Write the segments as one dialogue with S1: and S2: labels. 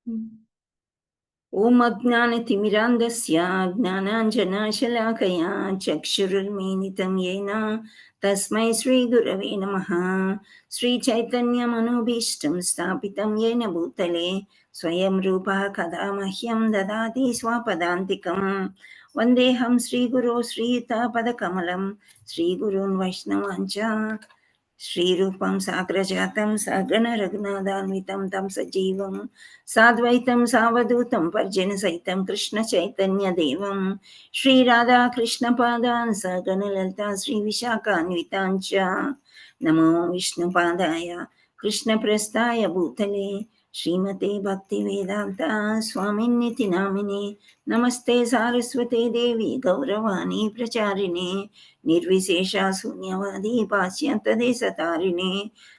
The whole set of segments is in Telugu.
S1: ॐ अज्ञानतिमिरान्धस्य ज्ञानाञ्जनशलाकया चक्षुरुन्मीलितं येन तस्मै श्रीगुरवे नमः। श्रीचैतन्यमनोभीष्टं स्थापितं येन भूतले स्वयं रूपः कदा मह्यं ददाति स्वपदान्तिकं। वन्देऽहं श्रीगुरो श्रीयुतापदकमलं श्रीगुरून् वैष्णवाञ्च श्रीरूपं साग्रजातं सगण रघुनाथान्वितं तं सजीवं साद्वैतं सावधूतं पर्जनसहितं कृष्णचैतन्यदेवं श्रीराधाकृष्णपादान् सगणललिता श्रीविशाखान्वितान् च नमो विष्णुपादाय कृष्णप्रस्थाय भूतले श्रीमते भक्तिवेदान्ता स्वामिन्निति नामिने नमस्ते सारस्वते देवी गौरवाणी प्रचारिणे निर्विशेषा शून्यवादी पाश्चात्यदेशतारिणे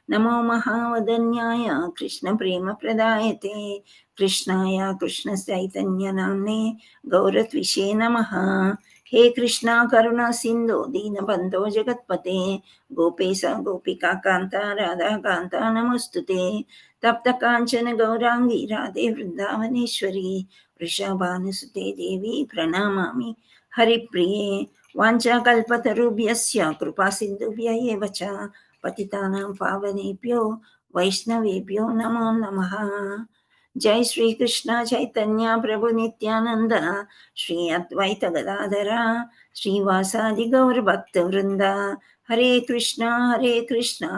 S1: नमो महावदन्याय कृष्णप्रेमप्रदायते कृष्णाय कृष्णचैतन्यनाम्ने गौरत्विषे नमः। हे कृष्णा करुणा सिन्धो दीनबन्धो जगत्पते गोपेश गोपिकान्ता राधाकान्ता नमोऽस्तुते तप्तकाञ्चन गौराङ्गी राधे वृन्दावनेश्वरी वृषभानुसुते देवी प्रणमामि हरिप्रिये वाञ्छाकल्पतरुभ्यस्य कृपासिन्धुभ्य एव च पतितानां पावनेभ्यो वैष्णवेभ्यो नमो नमः। जय श्री कृष्ण चैतन्य प्रभु नित्यानंद श्री अद्वैत गदाधर श्रीवासादि गौर भक्त वृंद हरे कृष्णा कृष्णा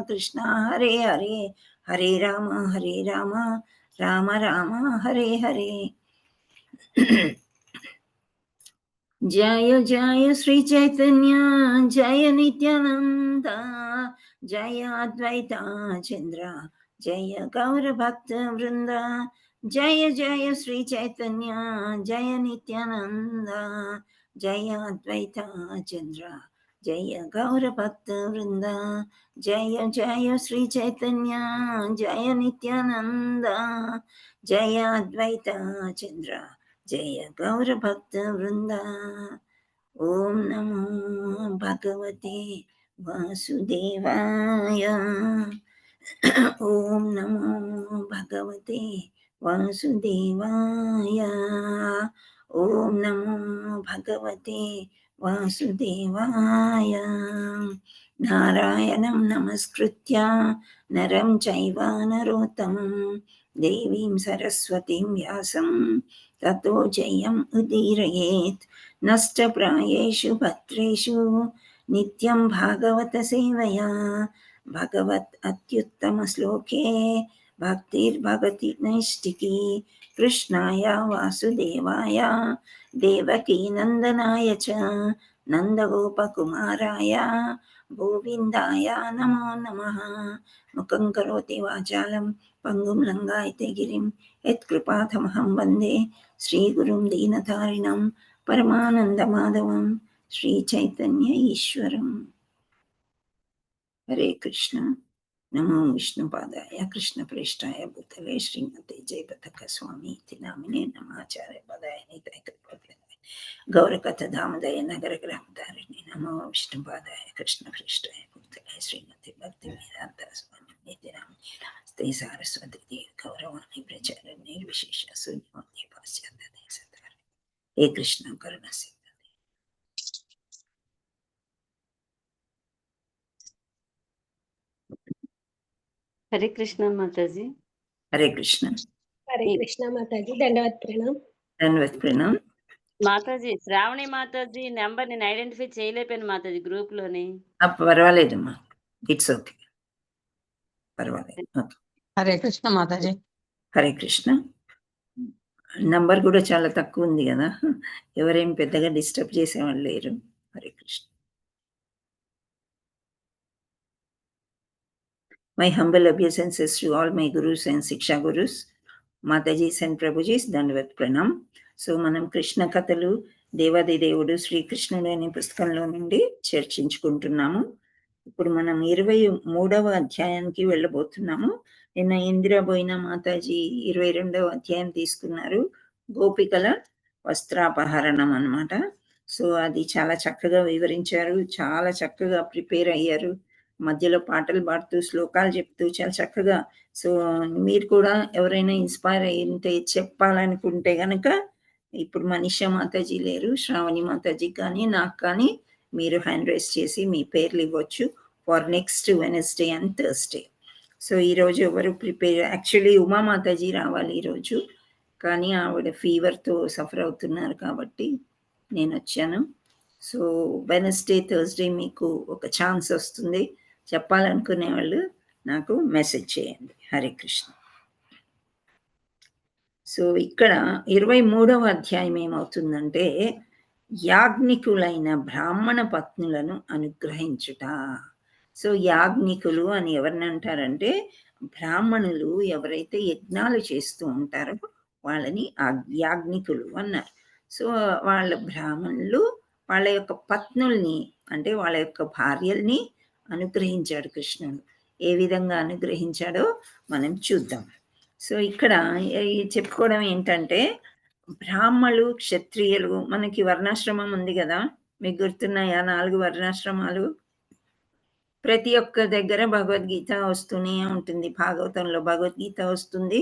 S1: कृष्णा हरे हरे हरे राम राम राम हरे हरे। जय जय श्री चैतन्य जय नित्यानंद जय अद्वैता चंद्र जय गौर भक्त वृंद जय जय श्री चैतन्य जय नित्यानंद जय अद्वैता चंद्र जय गौर भक्त वृंद जय जय श्री चैतन्य जय नित्यानंद जय अद्वैता चंद्र जय गौर भक्त वृंदा। ओम नमो भगवते वासुदेवाय। ओम नमो भगवते वासुदेवाय। ओम नमो भगवते वासुदेवाय। नारायणं नमस्कृत्य नरं चैव नरोत्तमं देवीं सरस्वतीं व्यासं ततो जयम् उदीरयेत्। नष्टप्रायेषु भद्रेषु नित्यं भागवत सेवया भगवत् अत्युत्तमश्लोके भक्तिर्भवति नैष्टिकी। कृष्णाय वासुदेवाय देवकीनन्दनाय च नन्दगोपकुमाराय गोविन्दाय नमो नमः। मुखं करोति वाचालं पङ्गुं लङ्घयते गिरिं यत्कृपातमहं वन्दे श्रीगुरुं दीनतारिणं परमानन्दमाधवं श्रीचैतन्य ईश्वरम्। हरे कृष्ण। नमो विष्णुपादाय कृष्णप्रेष्ठाय भूतले श्रीमते जयपताका स्वामी इति नामिने नमाचार्य पदाय निताय कृपया गौरकथाधामदय नगरग्रामधारिणे नमो विष्णुपादाय कृष्णप्रेष्ठाय भूतले श्रीमते भक्तिवेदान्त स्वामी इति नामिने नमस्ते सारस्वती देवी गौरवाणी प्रचारिणे निर्विशेष शून्यवादी पाश्चात्यदेशतारिणे हे कृष्ण करुणा सिंधु।
S2: हरे कृष्ण माताजी।
S1: हरे कृष्ण।
S3: हरे कृष्ण माताजी ధన్యవాद प्रणाम।
S1: धन्यवाद प्रणाम
S2: మాతాజీ శ్రావణి మాతాజీ నెంబర్ నేను ఐడెంటిఫై చేయలేకపోయాను మాతాజీ గ్రూప్ లోని.
S1: పర్వాలేదమ్మా, ఇట్స్ ఓకే, పర్వాలేదు. ఓకే.
S4: హరే కృష్ణ మాతాజీ.
S1: హరే కృష్ణ. నంబర్ కూడా చాలా తక్కువ ఉంది కదా, ఎవరేం పెద్దగా డిస్టర్బ్ చేసేవాళ్ళు లేరు. Hare Krishna. My humble obeisances to all my gurus and Siksha gurus, Matajis and Prabhujis, Dandavat Pranam. So మనం కృష్ణ కథలు దేవాది దేవుడు శ్రీకృష్ణుడు అనే పుస్తకంలో నుండి చర్చించుకుంటున్నాము. ఇప్పుడు మనం 23వ అధ్యాయానికి వెళ్ళబోతున్నాము. నిన్న ఇందిరాబోయిన మాతాజీ 22వ అధ్యాయం తీసుకున్నారు, గోపికల వస్త్రాపహరణం అన్నమాట. సో అది చాలా చక్కగా వివరించారు, చాలా చక్కగా ప్రిపేర్ అయ్యారు. మధ్యలో పాటలు పాడుతూ, శ్లోకాలు చెప్తూ చాలా చక్కగా. సో, మీరు కూడా ఎవరైనా ఇన్‌స్పైర్ అయ్యుంటే చెప్పాలనుకుంటే గనక ఇప్పుడు మనీషా మాతాజీ లేరు. శ్రావణి మాతాజీకి కానీ, నాకు కానీ మీరు హ్యాండ్ రైజ్ చేసి మీ పేర్లు ఇవ్వచ్చు for next Wednesday and Thursday. So, ఈరోజు ఎవరు యాక్చువల్లీ ఉమా మాతాజీ రావాలి ఈరోజు. కానీ ఆవిడ ఫీవర్‌తో సఫర్ అవుతున్నారు కాబట్టి నేనొచ్చాను. సో, వెడ్నెస్‌డే, థర్స్‌డే మీకు ఒక ఛాన్స్ వస్తుంది. చెప్పాలనుకునే వాళ్ళు నాకు మెసేజ్ చేయండి. హరే కృష్ణ. సో, ఇక్కడ 23వ అధ్యాయం ఏమవుతుందంటే, యాజ్ఞికులైన బ్రాహ్మణ పత్నులను అనుగ్రహించుట. సో, యాజ్ఞికులు అని ఎవరినంటారంటే, బ్రాహ్మణులు ఎవరైతే యజ్ఞాలు చేస్తూ ఉంటారో వాళ్ళని యాజ్ఞికులు అన్నారు. సో, వాళ్ళ బ్రాహ్మణులు వాళ్ళ యొక్క పత్నుల్ని అంటే వాళ్ళ యొక్క భార్యల్ని అనుగ్రహించాడు కృష్ణుడు. ఏ విధంగా అనుగ్రహించాడో మనం చూద్దాం. సో, ఇక్కడ ఈ చెప్పుకోవడం ఏంటంటే, బ్రాహ్మలు, క్షత్రియులు మనకి వర్ణాశ్రమం ఉంది గదా! మీకు గుర్తున్నాయా 4 వర్ణాశ్రమాలు? ప్రతి ఒక్క దగ్గర భగవద్గీత వస్తూనే ఉంటుంది. భాగవతంలో భగవద్గీత వస్తుంది.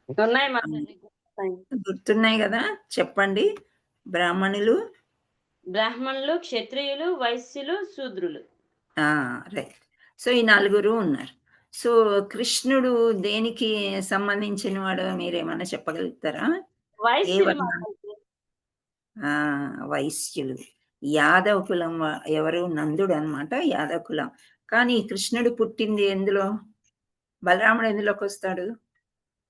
S2: ఉన్నాయి
S1: ఆహ్,
S2: మాతాజీ. గుర్తున్నాయి.
S1: గుర్తున్నాయి గదా! చెప్పండి. బ్రాహ్మణులు
S2: బ్రాహ్మణులు, క్షత్రియులు, వైశ్యులు, శూద్రులు.
S1: ఆ! రైట్. సో, ఈ నలుగురు ఉన్నారు. సో, కృష్ణుడు దేనికి సంబంధించిన వాడో మీరేమన్నా చెప్పగలుగుతారా? ఏ
S2: వైశ్యులు
S1: వర్ణం?
S2: మాతాజీ.
S1: ఆ! వైశ్యులు. యాదవ కులం ఎవరు? నందుడనమాట యాదవ కులం. కానీ కృష్ణుడు పుట్టింది ఎందులో? బలరాముడు ఎందులోకొస్తాడు?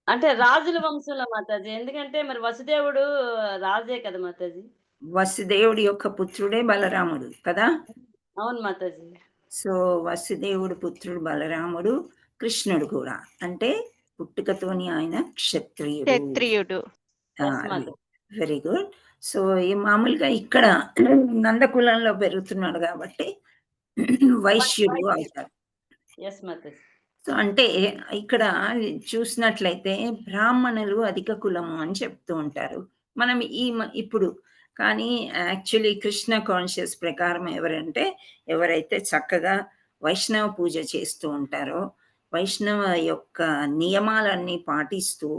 S2: అంటే రాజుల వంశంలో మాతాజీ. ఎందుకంటే మరి వసుదేవుడు రాజే కదా మాతాజీ.
S1: వసుదేవుడి యొక్క పుత్రుడే బలరాముడు కదా!
S2: అవును మాతాజీ.
S1: సో, వసుదేవుడు పుత్రుడు బలరాముడు, కృష్ణుడు కూడా. అంటే పుట్టుకతోని ఆయన క్షత్రియుడు.
S4: క్షత్రియుడు.
S2: యెస్
S1: అది.
S2: మాతాజీ.
S1: Very good. సో, ఈ మామూలుగా ఇక్కడ నందకులంలో పెరుగుతున్నాడు గాబట్టి వైశ్యుడు
S2: వైశ్యులు.
S1: అవుతాడు.
S2: యెస్ మాతాజీ.
S1: సో, అంటే ఇక్కడ చూసినట్లయితే బ్రాహ్మణులు అధిక కులము అని చెప్తూ ఉంటారు. మనం ఇప్పుడు కానీ యాక్చువల్లీ కృష్ణ కాన్షియస్ ప్రకారం ఎవరైతే చక్కగా వైష్ణవ పూజ చేస్తూ ఉంటారో, వైష్ణవ యొక్క నియమాలన్నీ పాటిస్తూ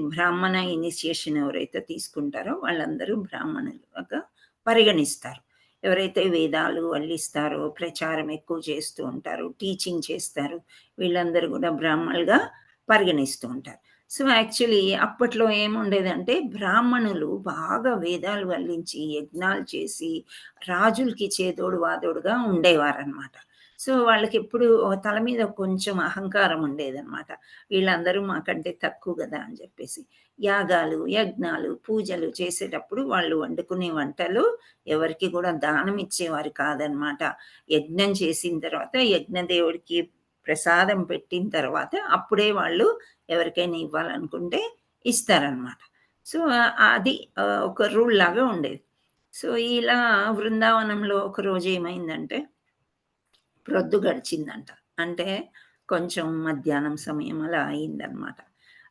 S1: బ్రాహ్మణ ఇనిషియేషన్ ఎవరైతే తీసుకుంటారో వాళ్ళందరూ బ్రాహ్మణులుగా పరిగణిస్తారు. ఎవరైతే వేదాలు అల్లిస్తారో, ప్రచారం ఎక్కువ చేస్తూ ఉంటారో, టీచింగ్ చేస్తారు, వీళ్ళందరూ గూడా బ్రాహ్మలుగా పరిగణిస్తూ ఉంటారు. సో, యాక్చువల్లీ అప్పట్లో ఏముండేదంటే, బ్రాహ్మణులు బాగా వేదాలు వల్లించి, యజ్ఞాలు చేసి, రాజులకి చేదోడు వాదోడుగా ఉండేవారనమాట. సో, వాళ్ళకెప్పుడు తల మీద కొంచెం అహంకారం ఉండేదనమాట. వీళ్ళందరూ మాకంటే తక్కువ గదా! అని జెప్పేసి. యాగాలు, యజ్ఞాలు, పూజలు చేసేటప్పుడు వాళ్ళు వండుకునే వంటలు ఎవరికి కూడా దానం ఇచ్చేవారు కాదనమాట. యజ్ఞం చేసిన తర్వాత యజ్ఞదేవుడికి ప్రసాదం పెట్టిన తర్వాత అప్పుడే వాళ్ళు ఎవరికైనా ఇవ్వాలనుకుంటే ఇస్తారనమాట. సో, అది ఒక రూల్ లాగా ఉండేది. సో, ఇలా వృందావనంలో ఒకరోజు ఏమైందంటే ప్రొద్దు గడిచిందంట. అంటే కొంచెం మధ్యాహ్నం సమయం అలా అయిందనమాట.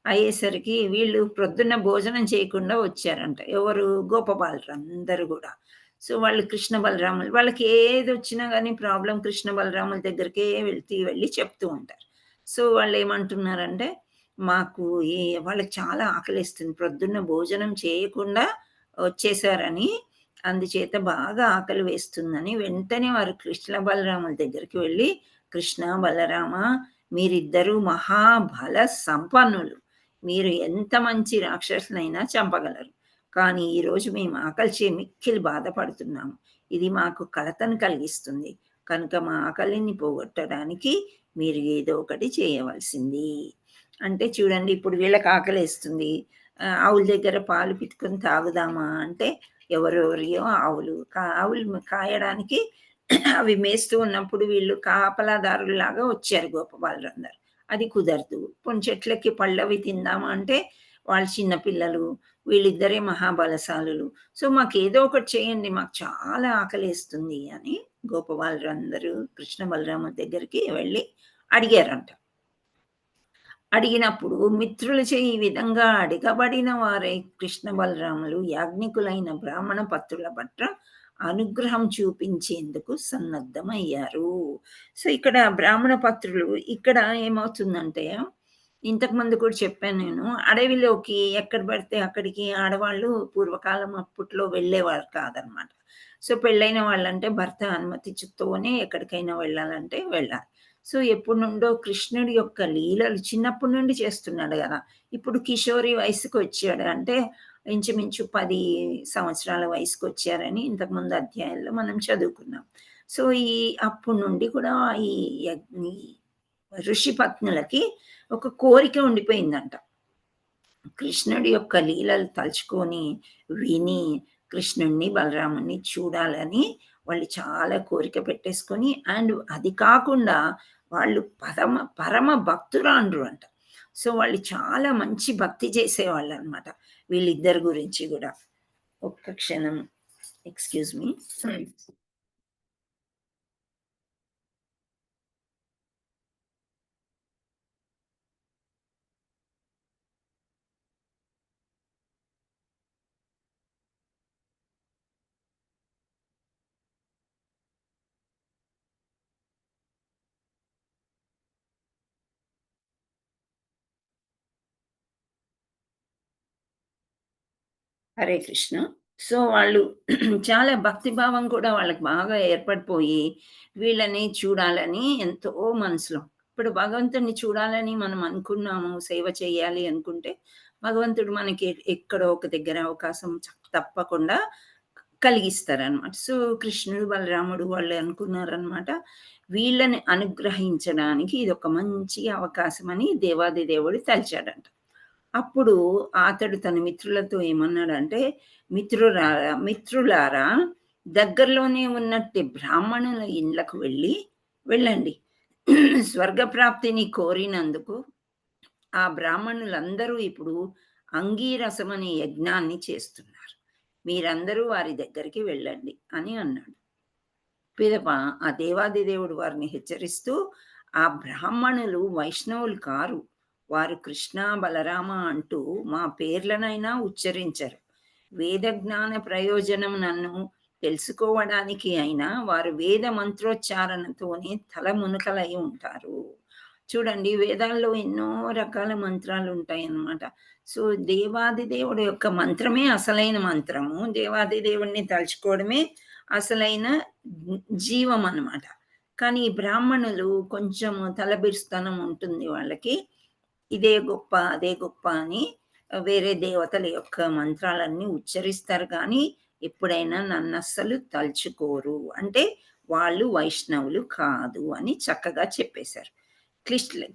S1: అయ్యేసరికి వీళ్ళు ప్రొద్దున్న భోజనం చేయకుండా వచ్చారంట. ఎవరు? గోపబాలురు అందరూ గూడా. సో, వాళ్ళు కృష్ణ బలరాములు వాళ్ళకి ఏదొచ్చినా గానీ ప్రాబ్లమ్ కృష్ణ బలరాముల దగ్గరికే వెళ్లి చెప్తూ ఉంటారు. సో, వాళ్ళేమంటున్నారంటే, మాకు వాళ్ళకి చాలా ఆకలేస్తుంది. ప్రొద్దున్న భోజనం చేయకుండా వచ్చేసారని అందుచేత బాగా ఆకలి వేస్తుందని వెంటనే వారు కృష్ణ బలరాముల దగ్గరికి వెళ్లి, "కృష్ణ, బలరామ మీరిద్దరూ మహాబల సంపన్నులు. మీరు ఎంత మంచి రాక్షసులైనా చంపగలరు. కానీ ఈరోజు మేము ఆకలిచే మిక్కిలి బాధపడుతున్నాము. ఇది మాకు కలతను కలిగిస్తుంది. కనుక మా ఆకలిని పోగొట్టడానికి మీరు ఏదో ఒకటి చేయవలసింది." అంటే చూడండి ఇప్పుడు వీళ్ళకి ఆకలేస్తుంది. ఆవుల దగ్గర పాలు పితుకొని తాగుదామా అంటే ఎవరెవరియో ఆవులు. ఆవులు కాయడానికి అవి మేస్తూ ఉన్నప్పుడు వీళ్ళు కాపలాదారుల్లాగా వచ్చారు గోపబాలురందరూ. అది కుదరదు. పోనీ చెట్లెక్కి పళ్ళవి తిందామా అంటే వాళ్ళు చిన్న పిల్లలు. వీళ్ళిద్దరే మహాబలశాలులు. సో, మాకేదో ఒకటి చేయండి. మాకు చాలా ఆకలేస్తుంది అని గోపబాలురందరూ కృష్ణ బలరాముల దగ్గరికి వెళ్లి అడిగారంట. అడిగినప్పుడు మిత్రులచే ఈ విధంగా అడగబడిన వారై కృష్ణ బలరాములు యాజ్ఞికులైన బ్రాహ్మణ పత్రుల పట్ల అనుగ్రహం చూపించేందుకు సన్నద్ధమయ్యారు. సో, ఇక్కడ బ్రాహ్మణ పత్రులు ఇక్కడ ఏమవుతుందంటే, ఇంతకుముందు కూడా చెప్పాను నేను. అడవిలోకి ఎక్కడ పడితే అక్కడికి ఆడవాళ్ళు పూర్వకాలం అప్పట్లో వెళ్ళేవారు కాదనమాట. సో, పెళ్ళైన వాళ్ళంటే భర్త అనుమతితోనే ఎక్కడికైనా వెళ్ళాలంటే వెళ్ళాలి. సో, ఎప్పటినుండో కృష్ణుడి యొక్క లీలలు చిన్నప్పటి నుండి చేస్తున్నాడు గదా! ఇప్పుడు కిషోరి వయసుకొచ్చాడు. అంటే ఇంచుమించు 10 సంవత్సరాల వయసుకొచ్చారని ఇంతకుముందు అధ్యాయంలో మనం చదువుకున్నాం. సో, అప్పటి నుండి కూడా ఈ ఈ ఋషి పత్నులకి ఒక కోరిక ఉండిపోయిందంట. కృష్ణుడి యొక్క లీలలు తలుచుకొని, విని, కృష్ణుడిని, బలరాముడిని చూడాలని వాళ్ళు చాలా కోరిక పెట్టేసుకొని అండ్ అది కాకుండా వాళ్ళు పరమ భక్తురాండ్రు అంట. సో, వాళ్ళు చాలా మంచి భక్తి చేసేవాళ్ళనమాట. వీళ్ళిద్దరి గురించి గూడా. ఒక్క క్షణం excuse me. Hare Krishna. So, వాళ్ళు చాలా భక్తి భావం కూడా వాళ్ళకి బాగా ఏర్పడిపోయి, వీళ్ళని చూడాలని ఎంతో మనసులో ఇప్పుడు భగవంతుడిని చూడాలని మనం అనుకున్నాము, సేవ చేయాలి అనుకుంటే, భగవంతుడు మనకి ఎక్కడో ఒక దగ్గర అవకాశం తప్పకుండా కలిగిస్తారనమాట. సో, కృష్ణుడు, బలరాముడు వాళ్ళు అనుకున్నారనమాట. వీళ్ళని అనుగ్రహించడానికి ఇదొక మంచి అవకాశమని దేవాది దేవుడు తలిచాడంట. అప్పుడు అతడు తన మిత్రులతో ఏమన్నాడంటే, మిత్రులారా దగ్గరలోనే ఉన్నట్టి బ్రాహ్మణుల ఇళ్ళకు వెళ్ళండి. స్వర్గప్రాప్తిని కోరినందుకు ఆ బ్రాహ్మణులందరూ ఇప్పుడు అంగీరసం అనే యజ్ఞాన్ని చేస్తున్నారు. మీరందరూ వారి దగ్గరికి వెళ్ళండి అని అన్నాడు. పిదప ఆ దేవాది దేవుడు వారిని హెచ్చరిస్తూ, ఆ బ్రాహ్మణులు వైష్ణవులు కారు. వారు కృష్ణ, బలరామ అంటూ మా పేర్లనైనా ఉచ్చరించరు. వేద జ్ఞాన ప్రయోజనం నన్ను తెలుసుకోవడానికి అయినా వారు వేద మంత్రోచ్చారణతోనే తలమునకలై ఉంటారు. చూడండి వేదాల్లో ఎన్నో రకాల మంత్రాలుంటాయన్నమాట. సో, దేవాది దేవుడి యొక్క మంత్రమే అసలైన మంత్రము. దేవాది దేవుడిని తలుచుకోవడమే అసలైన జీవం అన్నమాట. కానీ ఈ బ్రాహ్మణులు కొంచెము తలబిరుస్తనం ఉంటుంది వాళ్ళకి. ఇదే గొప్ప, అదే గొప్ప అని వేరే దేవతల యొక్క మంత్రాలన్నీ ఉచ్చరిస్తారు కానీ, ఎప్పుడైనా నన్నస్సలు తలుచుకోరు. అంటే వాళ్ళు వైష్ణవులు కాదు అని చక్కగా చెప్పేశారు.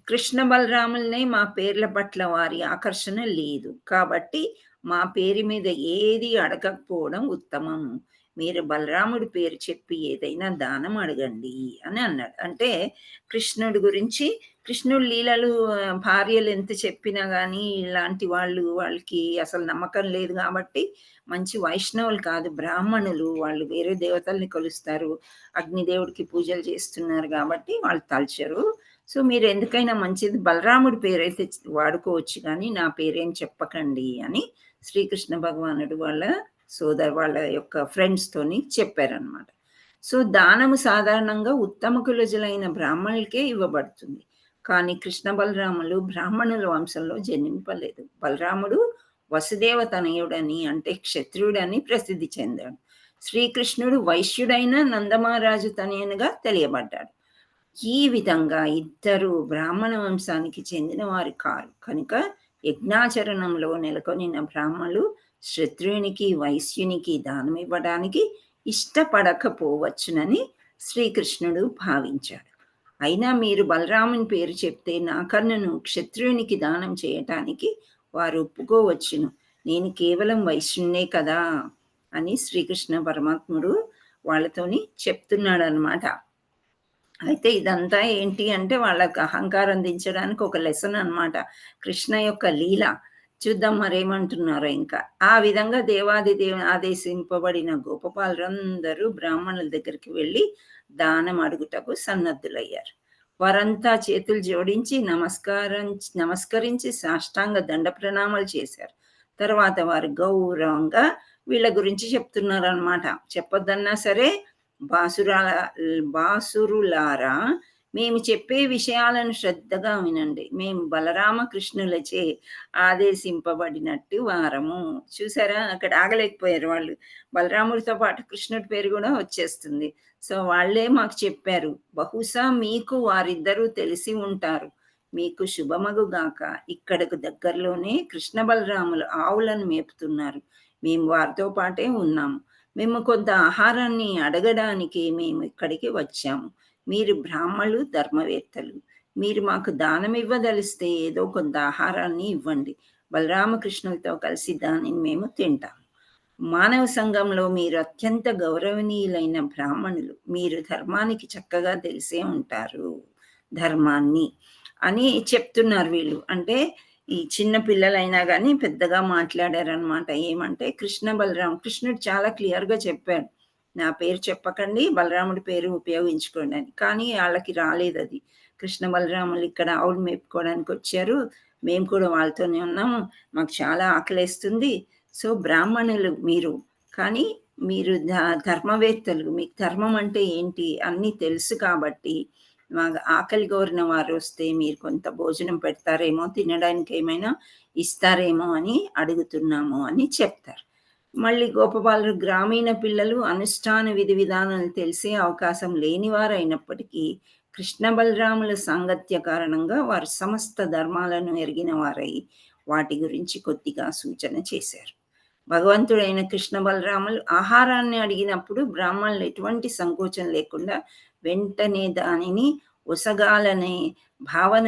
S1: కృష్ణ బలరాములనే మా పేర్ల పట్ల వారి ఆకర్షణ లేదు. కాబట్టి మా పేరు మీద ఏది అడగకపోవడం ఉత్తమం. మీరు బలరాముడి పేరు చెప్పి ఏదైనా దానం అడగండి అని అన్నాడు. అంటే కృష్ణుడి గురించి కృష్ణుడి లీలలు భార్యలు ఎంత చెప్పినా గానీ ఇలాంటి వాళ్ళకి అసలు నమ్మకం లేదు గాబట్టి మంచి వైష్ణవులు కాదు బ్రాహ్మణులు. వాళ్ళు వేరే దేవతల్ని కొలుస్తారు. అగ్నిదేవుడికి పూజలు చేస్తున్నారు గాబట్టి వాళ్ళు తలచరు. సో, మీరెందుకైనా మంచిది బలరాముడి పేరైతే వాడుకోవచ్చు గానీ, నా పేరేం చెప్పకండి అని శ్రీకృష్ణ భగవానుడు వాళ్ళ యొక్క ఫ్రెండ్స్‌తోని చెప్పారనమాట. సో, దానము సాధారణంగా ఉత్తమ కులజులైన బ్రాహ్మణులకే ఇవ్వబడుతుంది. కానీ కృష్ణ బలరాములు బ్రాహ్మణుల వంశంలో జన్మింపలేదు. బలరాముడు వసుదేవ తనయుడని అంటే క్షత్రియుడని ప్రసిద్ధి చెందాడు. శ్రీకృష్ణుడు వైశ్యుడైన నందమహారాజు తనయునిగా తెలియబడ్డాడు. ఈ విధంగా ఇద్దరు బ్రాహ్మణ వంశానికి చెందిన వారు కారు. కనుక యజ్ఞాచరణంలో నెలకొనిన బ్రాహ్మణులు క్షత్రియునికి, వైశ్యునికి దానమివ్వడానికి ఇష్టపడకపోవచ్చునని శ్రీకృష్ణుడు భావించాడు. అయినా మీరు బలరాముని పేరు చెప్తే నా కన్నును క్షత్రియునికి దానం చేయటానికి వారు ఒప్పుకోవచ్చును. నేను కేవలం వైశ్యున్నే కదా అని శ్రీకృష్ణ పరమాత్ముడు వాళ్ళతోని చెప్తున్నాడనమాట. అయితే ఇదంతా ఏంటి అంటే వాళ్ళకి అహంకారం దించడానికి ఒక లెసన్ అనమాట. కృష్ణ యొక్క లీల. చూద్దాం మరేమంటున్నారో ఇంకా. ఆ విధంగా దేవాది దేవుని ఆదేశింపబడిన గోపబాలురందరూ బ్రాహ్మణుల దగ్గరికి వెళ్ళి దానం అడుగుటకు సన్నద్ధులయ్యారు. వారంతా చేతులు జోడించి నమస్కరించి సాష్టాంగ దండ ప్రణామాలు చేశారు. తర్వాత వారు గౌరవంగా వీళ్ళ గురించి చెప్తున్నారనమాట. చెప్పొద్దన్నా సరే, బాసురాల బాసురులారా, మేము చెప్పే విషయాలను శ్రద్ధగా వినండి. మేము బలరామకృష్ణులచే ఆదేశింపబడినట్టి వారము. చూసారా? అక్కడ ఆగలేకపోయారు వాళ్ళు. బలరాముడితో పాటు కృష్ణుడి పేరు గూడా వచ్చేస్తుంది. సో, వాళ్ళే మాకు చెప్పారు. బహుశా మీకు వారిద్దరూ తెలిసి ఉంటారు. మీకు శుభమగుగాక. ఇక్కడకు దగ్గరలోనే కృష్ణ బలరాములు ఆవులను మేపుతున్నారు. మేము వారితో పాటే ఉన్నాము. మేము కొంత ఆహారాన్ని అడగడానికి మేము ఇక్కడికి వచ్చాము. మీరు బ్రాహ్మలు, ధర్మవేత్తలు. మీరు మాకు దానమివ్వదలిస్తే ఏదో కొంత ఆహారాన్ని ఇవ్వండి. బలరామకృష్ణులతో కలిసి దానిని మేము తింటాము. మానవ సంఘంలో మీరు అత్యంత గౌరవనీయులైన బ్రాహ్మణులు. మీరు ధర్మానికి చక్కగా తెలిసే ఉంటారు. ధర్మాన్ని అని చెప్తున్నారు వీళ్ళు. అంటే ఈ చిన్న పిల్లలైనా గానీ పెద్దగా మాట్లాడారనమాట. ఏమంటే కృష్ణుడు చాలా క్లియర్‌గా చెప్పాడు. నా పేరు చెప్పకండి, బలరాముడి పేరు ఉపయోగించుకోండి అని. కానీ ఆళ్ళకి రాలేదది. కృష్ణ బలరాములు ఇక్కడ ఆవులు మేపుకోవడానికొచ్చారు. మేము కూడా వాళ్ళతోనే ఉన్నాము. మాకు చాలా ఆకలేస్తుంది. సో, బ్రాహ్మణులు మీరు. కానీ మీరు ధర్మవేత్తలు. మీకు ధర్మం అంటే ఏంటి అన్నీ తెలుసు కాబట్టి మాకు ఆకలి కోరిన వారొస్తే మీరు కొంత భోజనం పెడతారేమో, తినడానికి ఏమైనా ఇస్తారేమో అని అడుగుతున్నాము అని చెప్తారు. మళ్ళీ గోపబాలురు గ్రామీణ పిల్లలు అనుష్ఠాన విధి విధానాలు తెలిసే అవకాశం లేనివారైనప్పటికీ కృష్ణ బలరాముల సాంగత్య కారణంగా వారు సమస్త ధర్మాలను ఎరిగిన వారై వాటి గురించి కొద్దిగా సూచన చేశారు. భగవంతుడైన కృష్ణ బలరాములు ఆహారాన్ని అడిగినప్పుడు బ్రాహ్మణులు ఎటువంటి సంకోచం లేకుండా వెంటనే దానిని ఒసగాలనే భావన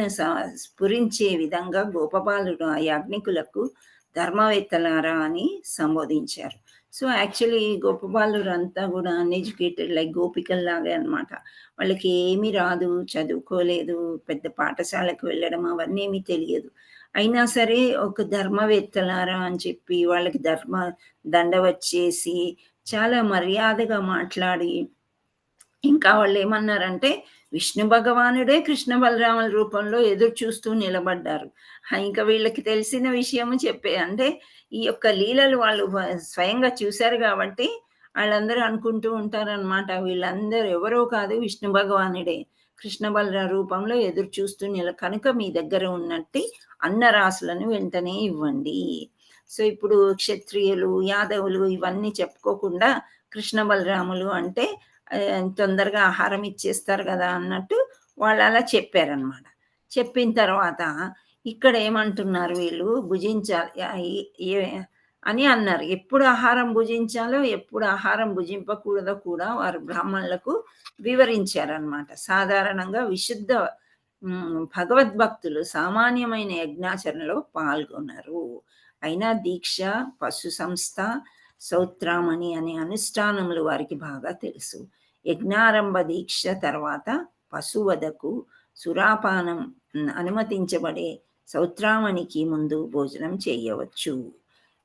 S1: స్ఫురించే విధంగా గోపబాలుడు ఆ యాజ్ఞికులకు ధర్మవేత్తలారా అని సంబోధించారు. సో, యాక్చువల్లీ గోపబాలురు అంతా కూడా అన్‌ఎడ్యుకేటెడ్ లైక్ గోపికల్లాగే అనమాట. వాళ్ళకి ఏమీ రాదు, చదువుకోలేదు, పెద్ద పాఠశాలకు వెళ్ళడం అవన్నీ ఏమీ తెలియదు. అయినా సరే ఒక ధర్మవేత్తలారా అని చెప్పి వాళ్ళకి దండవచ్చేసి చాలా మర్యాదగా మాట్లాడి ఇంకా వాళ్ళేమన్నారంటే, విష్ణు భగవానుడే కృష్ణ బలరాముల రూపంలో ఎదురు చూస్తూ నిలబడ్డారు. ఇంక వీళ్ళకి తెలిసిన విషయము అంటే ఈ యొక్క లీలలు వాళ్ళు స్వయంగా చూసారు గాబట్టి, ఆళ్ళందరూ అనుకుంటూ ఉంటారనమాట. వీళ్ళందరూ ఎవరో కాదు విష్ణు భగవానుడే. కృష్ణ బలరామ రూపంలో ఎదురు చూస్తూ కనుక మీ దగ్గర ఉన్నట్టి అన్నరాసులను వెంటనే ఇవ్వండి. సో, ఇప్పుడు క్షత్రియులు, యాదవులు ఇవన్నీ చెప్పుకోకుండా కృష్ణ బలరాములు అంటే తొందరగా ఆహారం ఇచ్చేస్తారు గదా అన్నట్టు వాళ్ళలా చెప్పారనమాట. చెప్పిన తర్వాత ఇక్కడ ఏమంటున్నారు వీళ్ళు భుజించాలి అని అన్నారు. ఎప్పుడు ఆహారం భుజించాలో, ఎప్పుడు ఆహారం భుజింపకూడదో కూడా వారు బ్రాహ్మణులకు వివరించారనమాట. సాధారణంగా విశుద్ధ భగవద్భక్తులు సామాన్యమైన యజ్ఞాచరణలో పాల్గొనరు. అయినా దీక్ష, పశు సంస్థ, సౌత్రామణి అనే అనుష్ఠానములు వారికి బాగా తెలుసు. యజ్ఞారంభ దీక్ష తర్వాత పశువధకు సురాపానం అనుమతించబడే సౌత్రామణికి ముందు భోజనం చేయవచ్చు.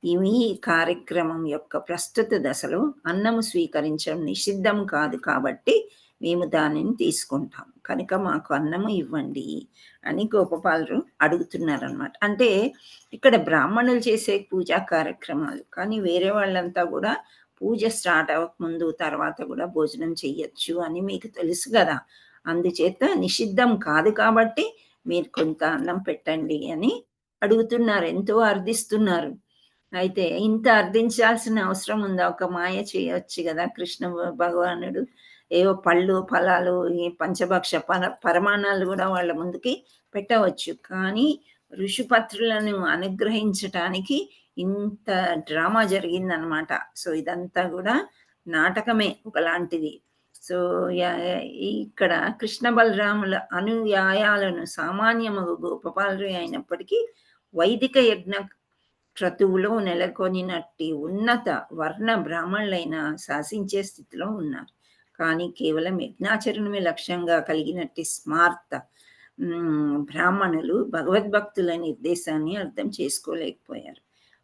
S1: ఈ కార్యక్రమం యొక్క ప్రస్తుత దశలో అన్నము స్వీకరించడం నిషిద్ధం కాదు కాబట్టి మేము దానిని తీసుకుంటాం. కనుక మాకు అన్నము ఇవ్వండి అని గోపబాలురు అడుగుతున్నారనమాట. అంటే ఇక్కడ బ్రాహ్మణులు చేసే పూజా కార్యక్రమాలు. కానీ వేరే వాళ్ళంతా కూడా పూజ స్టార్ట్ అవ్వకముందు, తర్వాత కూడా భోజనం చెయ్యొచ్చు అని మీకు తెలుసు గదా! అందుచేత నిషిద్ధం కాదు కాబట్టి మీరు కొంత అన్నం పెట్టండి అని అడుగుతున్నారు. ఎంతో అర్థిస్తున్నారు. అయితే ఇంత అర్థించాల్సిన అవసరం ఉందా? ఒక మాయ చేయొచ్చు గదా! కృష్ణ భగవానుడు. ఏవో పళ్ళు, ఫలాలు, ఈ పంచభక్ష పరమాన్నాలు గూడా వాళ్ళ ముందుకి పెట్టవచ్చు. కానీ ఋషిపత్రులను అనుగ్రహించటానికి ఇంత డ్రామా జరిగిందనమాట. సో, ఇదంతా గూడా నాటకమే ఒకలాంటిది. సో, ఇక్కడ కృష్ణ బలరాముల అనుయాయాలను సామాన్యమగు గోపబాలురే అయినప్పటికీ వైదిక యజ్ఞ క్రతువులో నెలకొనినట్టి ఉన్నత వర్ణ బ్రాహ్మణులైన శాసించే స్థితిలో ఉన్నారు. కానీ కేవలం యజ్ఞాచరణమే లక్ష్యంగా కలిగినట్టి స్మార్త బ్రాహ్మణులు భగవద్భక్తుల నిర్దేశాన్ని అర్థం చేసుకోలేకపోయారు.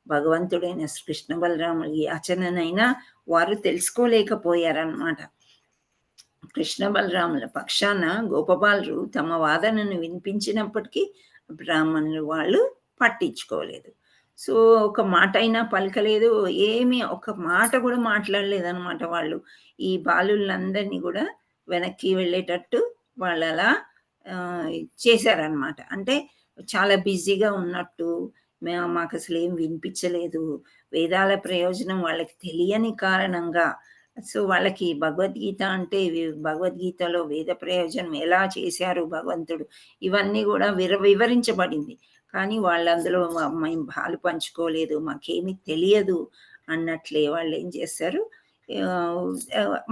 S1: భగవంతుడైన కృష్ణ బలరాముల యాచననైనా వారు తెలుసుకోలేకపోయారన్నమాట. కృష్ణ బలరాముల పక్షాన గోపబాలురు తమ వాదనను వినిపించినప్పటికీ బ్రాహ్మణులు వాళ్ళు పట్టించుకోలేదు. సో ఒక మాట అయినా పలకలేదు. ఏమి ఒక మాట కూడా మాట్లాడలేదనమాట వాళ్ళు. ఈ బాలులందరినీ కూడా వెనక్కి వెళ్ళేటట్టు వాళ్ళలా చేశారనమాట. అంటే చాలా బిజీగా ఉన్నట్టు, మాకసలేం వినిపించలేదు. వేదాల ప్రయోజనం వాళ్ళకి తెలియని కారణంగా, సో వాళ్ళకి భగవద్గీత అంటే భగవద్గీతలో వేద ప్రయోజనం ఎలా చేశారు భగవంతుడు, ఇవన్నీ కూడా వివరించబడింది. కానీ వాళ్ళందులో మేము పాలు పంచుకోలేదు, మాకేమీ తెలియదు అన్నట్లే వాళ్ళేం చేశారు,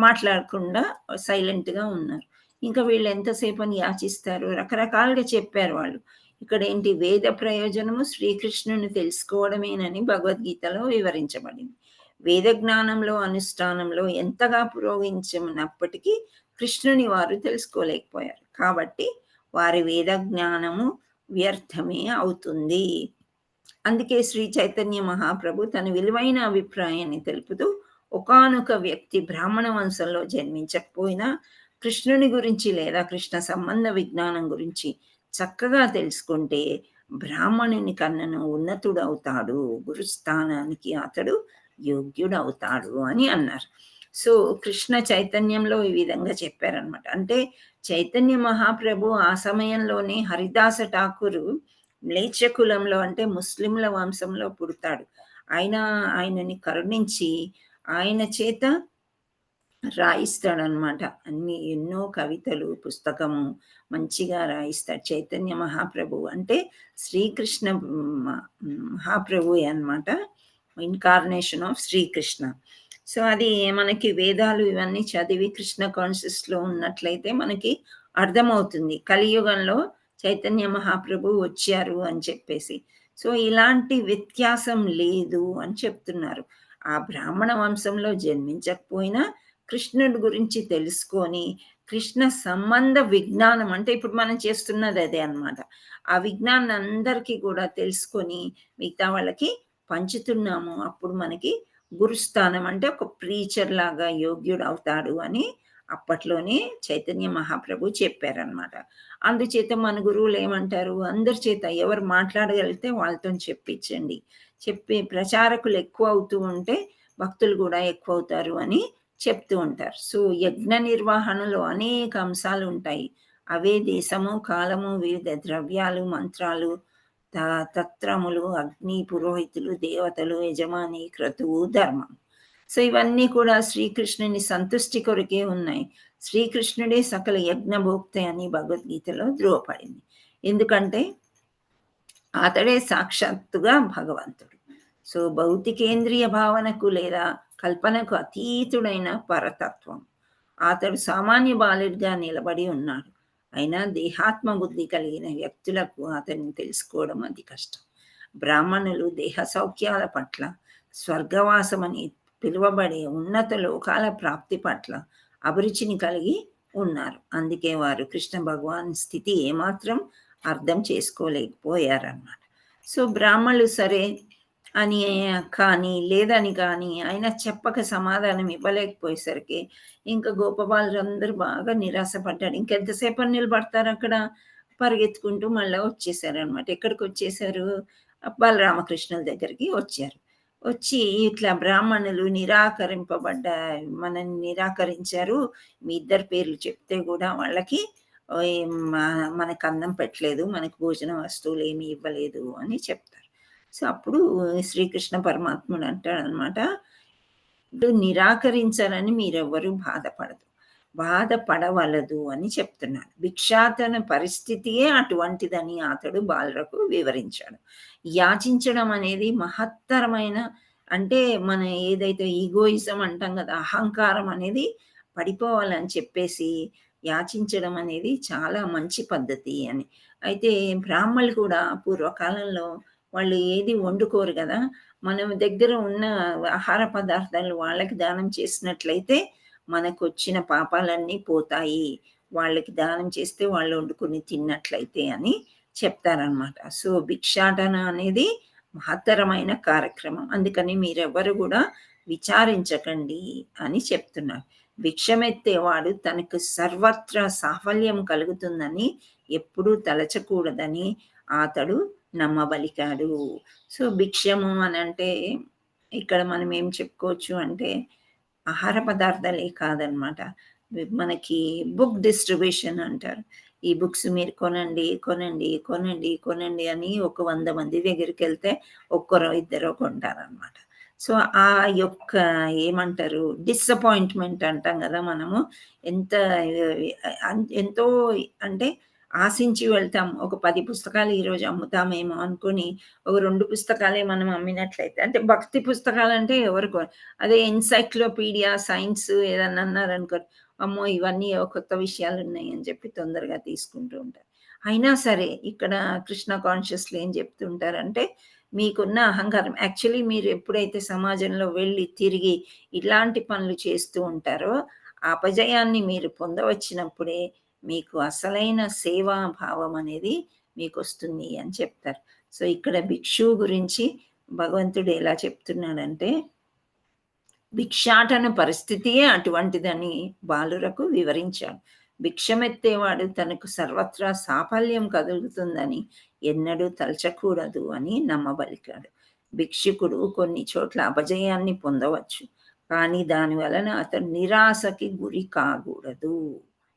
S1: మాట్లాడకుండా సైలెంట్‌గా ఉన్నారు. ఇంకా వీళ్ళు ఎంతసేపని యాచిస్తారు, రకరకాలుగా చెప్పారు వాళ్ళు. ఇక్కడేంటి వేద ప్రయోజనము శ్రీకృష్ణుని తెలుసుకోవడమేనని భగవద్గీతలో వివరించబడింది. వేద జ్ఞానంలో, అనుష్ఠానంలో ఎంతగా పురోగమించినప్పటికీ కృష్ణుని వారు తెలుసుకోలేకపోయారు. కాబట్టి వారి వేద జ్ఞానము వ్యర్థమే అవుతుంది. అందుకే శ్రీ చైతన్య మహాప్రభు తన విలువైన అభిప్రాయాన్ని తెలుపుతూ, ఒకానొక వ్యక్తి బ్రాహ్మణ వంశంలో జన్మించకపోయినా కృష్ణుని గురించి లేదా కృష్ణ సంబంధ విజ్ఞానం గురించి చక్కగా తెలుసుకుంటే బ్రాహ్మణుని కన్నను ఉన్నతుడవుతాడు, గురుస్థానానికి అతడు యోగ్యుడవుతాడు అని అన్నారు. సో కృష్ణ చైతన్యంలో ఈ విధంగా చెప్పారనమాట. అంటే చైతన్య మహాప్రభు ఆ సమయంలోనే హరిదాస ఠాకూరు మ్లేచ్ఛ కులంలో అంటే ముస్లింల వంశంలో పుడతాడు. ఆయనని కరుణించి ఆయన చేత రాయిస్తాడనమాట. ఎన్నో కవితలు, పుస్తకము మంచిగా రాయిస్తాడు చైతన్య మహాప్రభు. అంటే శ్రీకృష్ణ మహాప్రభువే అనమాట, ఇన్కార్నేషన్ ఆఫ్ శ్రీకృష్ణ. సో అది మనకి వేదాలు ఇవన్నీ చదివి కృష్ణ కాన్షియస్లో ఉన్నట్లయితే మనకి అర్థమవుతుంది కలియుగంలో చైతన్య మహాప్రభు వచ్చారు అని చెప్పేసి. సో ఇలాంటి వ్యత్యాసం లేదు అని చెప్తున్నారు. ఆ బ్రాహ్మణ వంశంలో జన్మించకపోయినా కృష్ణుడి గురించి తెలుసుకొని కృష్ణ సంబంధ విజ్ఞానం, అంటే ఇప్పుడు మనం చేస్తున్నది అదే అనమాట. ఆ విజ్ఞానం అందరికీ కూడా తెలుసుకొని మిగతా వాళ్ళకి పంచుతున్నాము. అప్పుడు మనకి గురుస్థానం అంటే ఒక ప్రీచర్ లాగా యోగ్యుడు అవుతాడు అని అప్పట్లోనే చైతన్య మహాప్రభు చెప్పారనమాట. అందుచేత మన గురువులు ఏమంటారు, అందరి చేత ఎవరు మాట్లాడగలిగితే వాళ్ళతో చెప్పించండి, చెప్పి ప్రచారకులు ఎక్కువ అవుతూ ఉంటే భక్తులు కూడా ఎక్కువ అవుతారు అని చెప్తూ ఉంటారు. సో యజ్ఞ నిర్వహణలో అనేక అంశాలు ఉంటాయి. అవే దేశము, కాలము, వివిధ ద్రవ్యాలు, మంత్రాలు, తత్రములు, అగ్ని, పురోహితులు, దేవతలు, యజమాని, క్రతువు, ధర్మం. సో ఇవన్నీ కూడా శ్రీకృష్ణుని సంతుష్టి కొరకే ఉన్నాయి. శ్రీకృష్ణుడే సకల యజ్ఞభోక్త అని భగవద్గీతలో ధృవపడింది. ఎందుకంటే అతడే సాక్షాత్తుగా భగవంతుడు. సో భౌతికేంద్రియ భావనకు లేదా కల్పనకు అతీతుడైన పరతత్వం. అతడు సామాన్య బాలుడిగా నిలబడి ఉన్నాడు. అయినా దేహాత్మ బుద్ధి కలిగిన వ్యక్తులకు అతన్ని తెలుసుకోవడం అతి కష్టం. బ్రాహ్మణులు దేహ సౌఖ్యాల పట్ల, స్వర్గవాసమని పిలువబడే ఉన్నత లోకాల ప్రాప్తి పట్ల అభిరుచిని కలిగి ఉన్నారు. అందుకే వారు కృష్ణ భగవాన్ స్థితి ఏమాత్రం అర్థం చేసుకోలేకపోయారన్నమాట. సో బ్రాహ్మణులు సరే అని కానీ లేదని కానీ ఆయన చెప్పక సమాధానం ఇవ్వలేకపోయేసరికి ఇంకా గోపబాలురందరూ బాగా నిరాశపడ్డాడు. ఇంకెంతసేపు నిలబడతారు అక్కడ, పరిగెత్తుకుంటూ మళ్ళీ వచ్చేసారనమాట. ఎక్కడికి వచ్చేసారు, బలరామకృష్ణుల దగ్గరికి వచ్చారు. వచ్చి ఇట్లా బ్రాహ్మణులు మనని నిరాకరించారు, మీ ఇద్దరు పేర్లు చెప్తే కూడా వాళ్ళకి మనకు అన్నం పెట్టలేదు, మనకు భోజన వస్తువులు ఏమీ ఇవ్వలేదు అని చెప్తారు. సో అప్పుడు శ్రీకృష్ణ పరమాత్ముడు అంటాడనమాట, ఇప్పుడు నిరాకరించాలని మీరెవ్వరూ బాధపడవలదు అని చెప్తున్నాడు. భిక్షాటన పరిస్థితియే అటువంటిదని అతడు బాలురకు వివరించాడు. యాచించడం అనేది మహత్తరమైన, అంటే మన ఏదైతే ఈగోయిజం అంటాం కదా, అహంకారం అనేది పడిపోవాలని చెప్పేసి యాచించడం అనేది చాలా మంచి పద్ధతి అని. అయితే బ్రాహ్మణులు కూడా పూర్వకాలంలో వాళ్ళు ఏది వండుకోరు కదా, మనం దగ్గర ఉన్న ఆహార పదార్థాలు వాళ్ళకి దానం చేసినట్లయితే మనకు వచ్చిన పాపాలన్నీ పోతాయి, వాళ్ళకి దానం చేస్తే వాళ్ళు వండుకొని తిన్నట్లయితే అని చెప్తారనమాట. సో భిక్షాటన అనేది మహత్తరమైన కార్యక్రమం, అందుకని మీరెవ్వరు కూడా విచారించకండి అని చెప్తున్నారు. భిక్షమెత్తేవాడు తనకు సర్వత్రా సాఫల్యం కలుగుతుందని ఎప్పుడూ తలచకూడదని అతడు నమ్మబలికాడు. సో భిక్షము అని అంటే ఇక్కడ మనం ఏం చెప్పుకోవచ్చు అంటే ఆహార పదార్థాలే కాదనమాట. మనకి బుక్ డిస్ట్రిబ్యూషన్ అంటారు. ఈ బుక్స్ మీరు కొనండి, కొనండి, కొనండి, కొనండి అని ఒక 100 మంది దగ్గరికెళ్తే ఒక్కరో ఇద్దరో కొంటారనమాట. సో ఆ యొక్క ఏమంటారు డిసప్పాయింట్మెంట్ అంటాం కదా మనము. ఎంత ఎంతో అంటే ఆశించి వెళ్తాం. ఒక 10 పుస్తకాలు ఈరోజు అమ్ముతామేమో అనుకుని ఒక 2 పుస్తకాలే మనం అమ్మినట్లయితే అంటే భక్తి పుస్తకాలంటే ఎవరు అదే ఎన్‌సైక్లోపీడియా సైన్స్ ఏదన్నా అన్నారనుకోండి, అమ్మో! ఇవన్నీ ఏవో కొత్త విషయాలున్నాయి అని చెప్పి తొందరగా తీసుకుంటూ ఉంటారు. అయినా సరే ఇక్కడ కృష్ణ కాన్షియస్‌లో ఏం చెప్తుంటారంటే, మీకున్న అహంకారం యాక్చువల్లీ మీరు ఎప్పుడైతే సమాజంలో వెళ్ళి తిరిగి ఇలాంటి పనులు చేస్తూ ఉంటారో, ఆ అపజయాన్ని మీరు పొందవచ్చినప్పుడే మీకు అసలైన సేవా భావం అనేది మీకొస్తుంది అని చెప్తారు. సో ఇక్కడ భిక్షువు గురించి భగవంతుడు ఎలా చెప్తున్నాడంటే, భిక్షాటన పరిస్థితియే అటువంటిదని బాలురకు వివరించాడు. భిక్షమెత్తేవాడు తనకు సర్వత్రా సాఫల్యం కలుగుతుందని ఎన్నడూ తలచకూడదు అని నమ్మబలికాడు. భిక్షుకుడు కొన్ని చోట్ల అపజయాన్ని పొందవచ్చు. కానీ దాని వలన అతను నిరాశకి గురి కాకూడదు.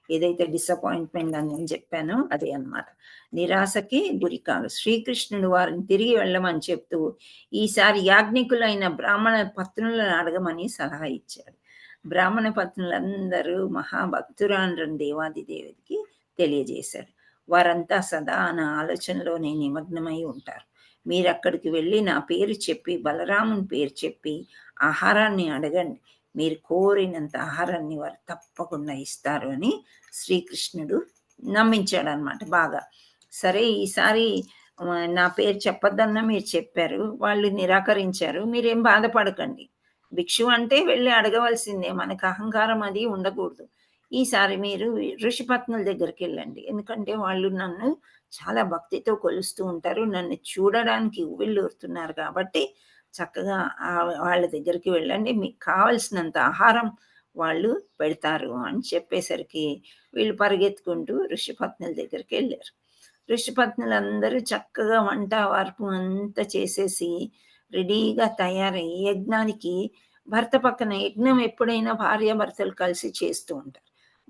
S1: ఏదైతే డిసప్పాయింట్మెంట్ అని నేను చెప్పానో అదే అన్నమాట. నిరాశకి గురి కాదు. శ్రీకృష్ణుడు వారిని తిరిగి వెళ్ళమని చెప్తూ ఈసారి యాజ్ఞికులైన బ్రాహ్మణ పత్నులను అడగమని సలహా ఇచ్చాడు. బ్రాహ్మణ పత్నులందరూ మహాభక్తురాండ్రని దేవాది దేవుడికి తెలియజేశాడు. వారంతా సదా నా ఆలోచనలోనే నిమగ్నమై ఉంటారు. మీరక్కడికి వెళ్ళి నా పేరు చెప్పి బలరాముని పేరు చెప్పి ఆహారాన్ని అడగండి. మీరు కోరినంత ఆహారాన్ని వారు తప్పకుండా ఇస్తారు అని శ్రీకృష్ణుడు నమ్మించాడనమాట బాగా. సరే ఈసారి నా పేరు చెప్పొద్దన్నా మీరు చెప్పారు. వాళ్ళు నిరాకరించారు. మీరేం బాధపడకండి. భిక్షువు అంటే వెళ్ళి అడగవలసిందే. మనకు అహంకారం అది ఉండకూడదు. ఈసారి మీరు ఋషిపత్నుల దగ్గరికెళ్ళండి. ఎందుకంటే వాళ్ళు నన్ను చాలా భక్తితో కొలుస్తూ ఉంటారు. నన్ను చూడడానికి ఉవ్విళ్ళూరుతున్నారు కాబట్టి చక్కగా వాళ్ళ దగ్గరికి వెళ్ళండి. మీకు కావాల్సినంత ఆహారం వాళ్ళు పెడతారు అని చెప్పేసరికి వీళ్ళు పరిగెత్తుకుంటూ ఋషిపత్నుల దగ్గరికెళ్ళారు. ఋషిపత్నులందరూ చక్కగా వంట, వార్పు అంతా చేసేసి రెడీగా తయారయ్యి యజ్ఞానికి భర్త పక్కన యజ్ఞం ఎప్పుడైనా భార్యాభర్తలు కలిసి చేస్తూ ఉంటారు.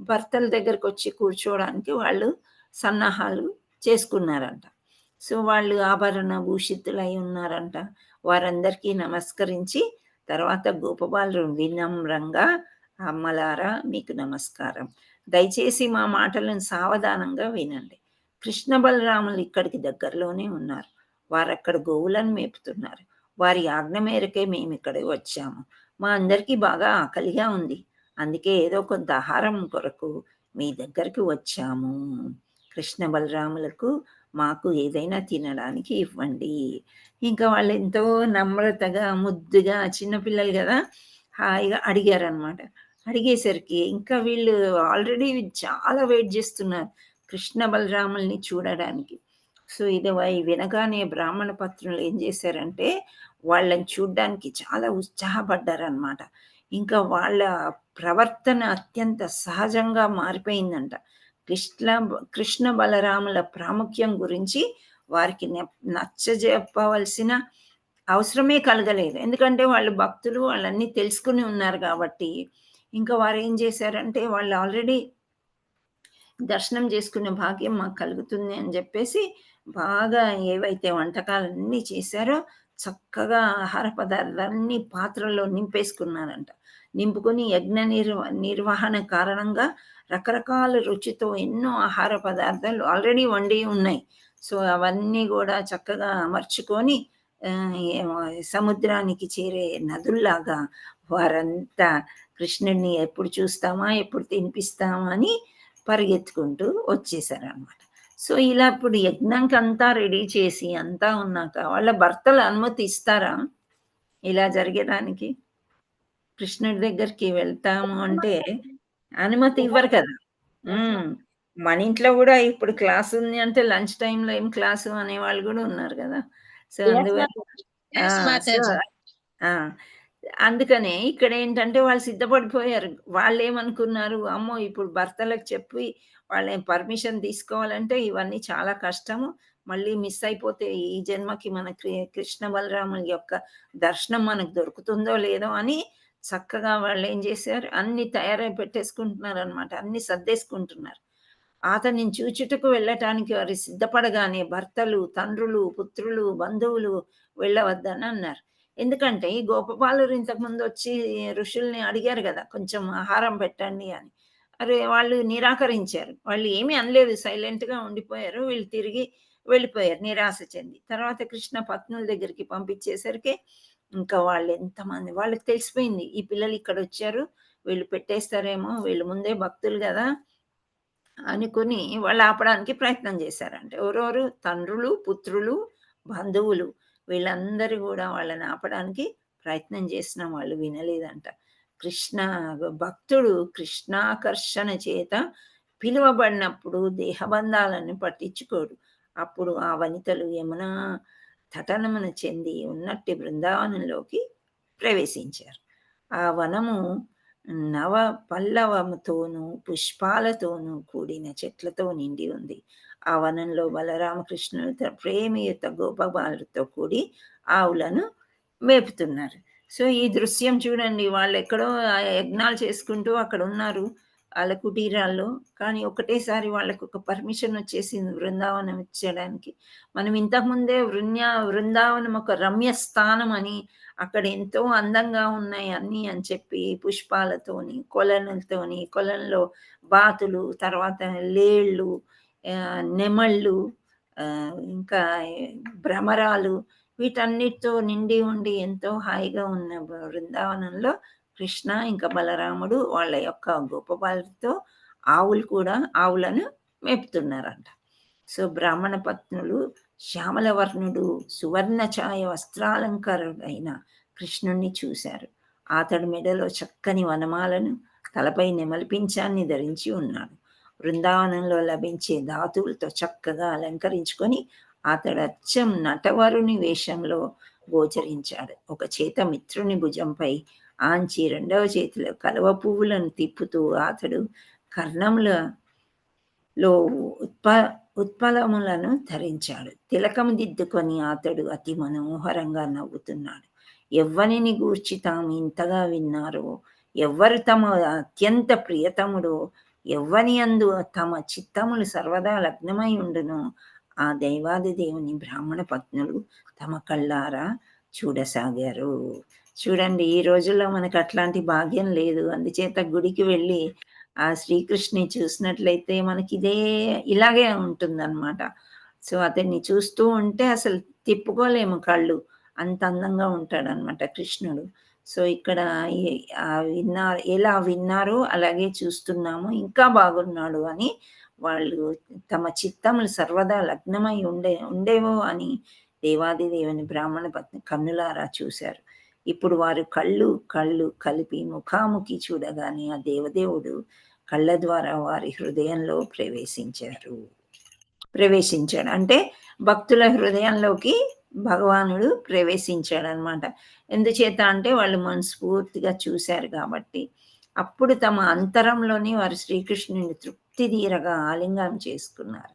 S1: భర్తల దగ్గరకొచ్చి కూర్చోవడానికి వాళ్ళు సన్నాహాలు చేసుకున్నారంట. సో వాళ్ళు ఆభరణ భూషితులై ఉన్నారంట. వారందరికీ నమస్కరించి తర్వాత గోపబాలురు వినమ్రంగా అమ్మలారా మీకు నమస్కారం. దయచేసి మా మాటలను సావధానంగా వినండి. కృష్ణ బలరాములు ఇక్కడికి దగ్గరలోనే ఉన్నారు. వారక్కడ గోవులను మేపుతున్నారు. వారి ఆజ్ఞ మేరకే మేము ఇక్కడికి వచ్చాము. మా అందరికీ బాగా ఆకలిగా ఉంది. అందుకే ఏదో కొంత ఆహారం కొరకు మీ దగ్గరికి వచ్చాము. కృష్ణ బలరాములకు మాకు ఏదైనా తినడానికి ఇవ్వండి. ఇంకా వాళ్ళు ఎంతో నమ్రతగా ముద్దుగా చిన్నపిల్లలు కదా హాయిగా అడిగారనమాట. అడిగేసరికి ఇంకా వీళ్ళు ఆల్రెడీ చాలా వెయిట్ చేస్తున్నారు కృష్ణ బలరాముల్ని చూడడానికి. సో ఇది వినగానే బ్రాహ్మణ పత్రులు ఏం చేశారంటే వాళ్ళని చూడ్డానికి చాలా ఉత్సాహపడ్డారనమాట. ఇంకా వాళ్ళ ప్రవర్తన అత్యంత సహజంగా మారిపోయిందంట. కృష్ణ బలరాముల ప్రాముఖ్యం గురించి వారికి నచ్చజెప్పవలసిన అవసరమే కలగలేదు. ఎందుకంటే వాళ్ళు భక్తులు, వాళ్ళన్నీ తెలుసుకుని ఉన్నారు కాబట్టి. ఇంకా వారేం చేశారంటే వాళ్ళు ఆల్రెడీ దర్శనం చేసుకునే భాగ్యం మాకు కలుగుతుంది అని చెప్పేసి బాగా ఏవైతే వంటకాలన్నీ చేశారో చక్కగా ఆహార పదార్థాలన్నీ పాత్రల్లో నింపేసుకున్నారంట. నింపుకొని యజ్ఞ నిర్వహణ కారణంగా రకరకాల రుచితో ఎన్నో ఆహార పదార్థాలు ఆల్రెడీ వండి ఉన్నాయి. సో అవన్నీ కూడా చక్కగా అమర్చుకొని సముద్రానికి చేరే నదుల్లాగా వారంతా కృష్ణుడిని ఎప్పుడు చూస్తామా ఎప్పుడు తినిపిస్తామా అని పరిగెత్తుకుంటూ వచ్చేసారనమాట. సో ఇలా ఇప్పుడు యజ్ఞంకి అంతా రెడీ చేసి అంతా ఉన్నాక వాళ్ళ భర్తలు అనుమతి ఇస్తారా ఇలా జరగడానికి? కృష్ణుడి దగ్గరికి వెళ్తాము అంటే అనుమతి ఇవ్వరు కదా. మన ఇంట్లో కూడా ఇప్పుడు క్లాస్ ఉంది అంటే లంచ్ టైంలో ఏం క్లాసు అనేవాళ్ళు కూడా ఉన్నారు కదా. సో అందుకనే ఇక్కడ ఏంటంటే వాళ్ళు సిద్ధపడిపోయారు. వాళ్ళేమనుకున్నారు, అమ్మో ఇప్పుడు భర్తలకు చెప్పి వాళ్ళ పర్మిషన్ తీసుకోవాలంటే ఇవన్నీ చాలా కష్టము. మళ్ళీ మిస్ అయిపోతే ఈ జన్మకి మన కృష్ణ బలరాముల యొక్క దర్శనం మనకు దొరుకుతుందో లేదో అని చక్కగా వాళ్ళు ఏం చేశారు, అన్ని తయారై పెట్టేసుకుంటున్నారనమాట. అన్ని సర్దేసుకుంటున్నారు. అతన్ని చూచుటకు వెళ్ళటానికి వారు సిద్ధపడగానే భర్తలు, తండ్రులు, పుత్రులు, బంధువులు వెళ్ళవద్దని అన్నారు. ఎందుకంటే ఈ గోపబాలురు ఇంతకుముందు వచ్చి ఋషుల్ని అడిగారు కదా, కొంచెం ఆహారం పెట్టండి అని. అరే వాళ్ళు నిరాకరించారు. వాళ్ళు ఏమీ అనలేదు, సైలెంట్‌గా ఉండిపోయారు. వీళ్ళు తిరిగి వెళ్ళిపోయారు నిరాశ చెంది. తర్వాత కృష్ణ పత్నుల దగ్గరికి పంపించేసరికి ఇంకా వాళ్ళు ఎంతమంది వాళ్ళకి తెలిసిపోయింది. ఈ పిల్లలు ఇక్కడొచ్చారు, వీళ్ళు పెట్టేస్తారేమో, వీళ్ళు ముందే భక్తులు గదా అనుకుని వాళ్ళు ఆపడానికి ప్రయత్నం చేశారంట. ఎవరెవరు? తండ్రులు, పుత్రులు, బంధువులు వీళ్ళందరూ గూడా వాళ్ళని ఆపడానికి ప్రయత్నం చేసినా వాళ్ళు వినలేదంట. కృష్ణ భక్తుడు కృష్ణాకర్షణ చేత పిలువబడినప్పుడు దేహబంధాలను పట్టించుకోడు. అప్పుడు ఆ వనితలు యమునా తటనమున చెంది ఉన్నట్టి బృందావనంలోకి ప్రవేశించారు. ఆ వనము నవ పల్లవముతోనూ, పుష్పాలతోనూ కూడిన చెట్లతో నిండి ఉంది. ఆ వనంలో బలరామకృష్ణులు ప్రేమయుత గోపబాలులతో కూడి ఆవులను మేపుతున్నారు. సో, ఈ దృశ్యం చూడండి. వాళ్ళెక్కడో యజ్ఞాలు చేసుకుంటూ అక్కడున్నారు. ఆళ్ళ కుటీరాల్లో. కానీ ఒకటేసారి వాళ్ళకొక పర్మిషన్ వచ్చేసింది బృందావనం ఇచ్చేయడానికి. మనం ఇంతకుముందే బృందావనం ఒక రమ్య స్థానం అని, అక్కడ ఎంతో అందంగా ఉన్నాయి అన్నీ అని చెప్పి పుష్పాలతోని, కొలనులతోని, కొలనులో బాతులు, తర్వాత లేళ్ళు, నెమళ్ళు, ఇంకా భ్రమరాలు వీటన్నిటితో నిండి ఉండి ఎంతో హాయిగా ఉన్న బృందావనంలో కృష్ణ ఇంకా బలరాముడు వాళ్ళ యొక్క గోపబాలులతో ఆవులు కూడా ఆవులను మేపుతున్నారంట. సో, బ్రాహ్మణ పత్నులు శ్యామలవర్ణుడు సువర్ణ ఛాయ వస్త్రాలంకారుడైన కృష్ణుణ్ణి చూశారు. అతడు మెడలో చక్కని వనమాలను, తలపై నెమలి పింఛాన్ని ధరించి ఉన్నాడు. బృందావనంలో లభించే ధాతువులతో చక్కగా అలంకరించుకొని అతడు అచ్చం నటవరుని వేషంలో గోచరించాడు. ఒక చేత మిత్రుని భుజంపై ఆంచి రెండవ చేతిలో కలువ పువ్వులను తిప్పుతూ అతడు కర్ణములలో ఉత్పలములను ధరించాడు. తిలకము దిద్దుకొని అతడు అతి మనోహరంగా నవ్వుతున్నాడు. ఎవ్వనిని గూర్చి తాము ఇంతగా విన్నారో, ఎవ్వరు తమ అత్యంత ప్రియతముడో, ఎవ్వని యందు తమ చిత్తములు సర్వదా లగ్నమై ఉండునో ఆ దైవాది దేవుని బ్రాహ్మణ పత్నులు తమ కళ్ళారా చూడసాగారు. చూడండి, ఈ రోజుల్లో మనకు అట్లాంటి భాగ్యం లేదు. అందుచేత గుడికి వెళ్ళి ఆ శ్రీకృష్ణుని చూసినట్లయితే మనకి ఇలాగే ఉంటుందన్నమాట. సో, అతన్ని చూస్తూ ఉంటే అసలు తిప్పుకోలేము కళ్ళు. అంత అందంగా ఉంటాడనమాట కృష్ణుడు. సో, ఇక్కడ ఎలా విన్నారో అలాగే చూస్తున్నాము. ఇంకా బాగున్నాడు అని వాళ్ళు తమ చిత్తములు సర్వదా లగ్నమై ఉండేవో అని దేవాది దేవుని బ్రాహ్మణ పత్ని కన్నులారా చూశారు. ఇప్పుడు వారు కళ్ళు కలిపి ముఖాముఖి చూడగానే ఆ దేవదేవుడు కళ్ళ ద్వారా వారి హృదయంలో ప్రవేశించాడు. అంటే భక్తుల హృదయంలోకి భగవానుడు ప్రవేశించాడనమాట. ఎందుచేత అంటే వాళ్ళు మనస్ఫూర్తిగా చూశారు కాబట్టి. అప్పుడు తమ అంతరంలోని వారు శ్రీకృష్ణుని తృప్తి తీరగా ఆలింగనం చేసుకున్నారు.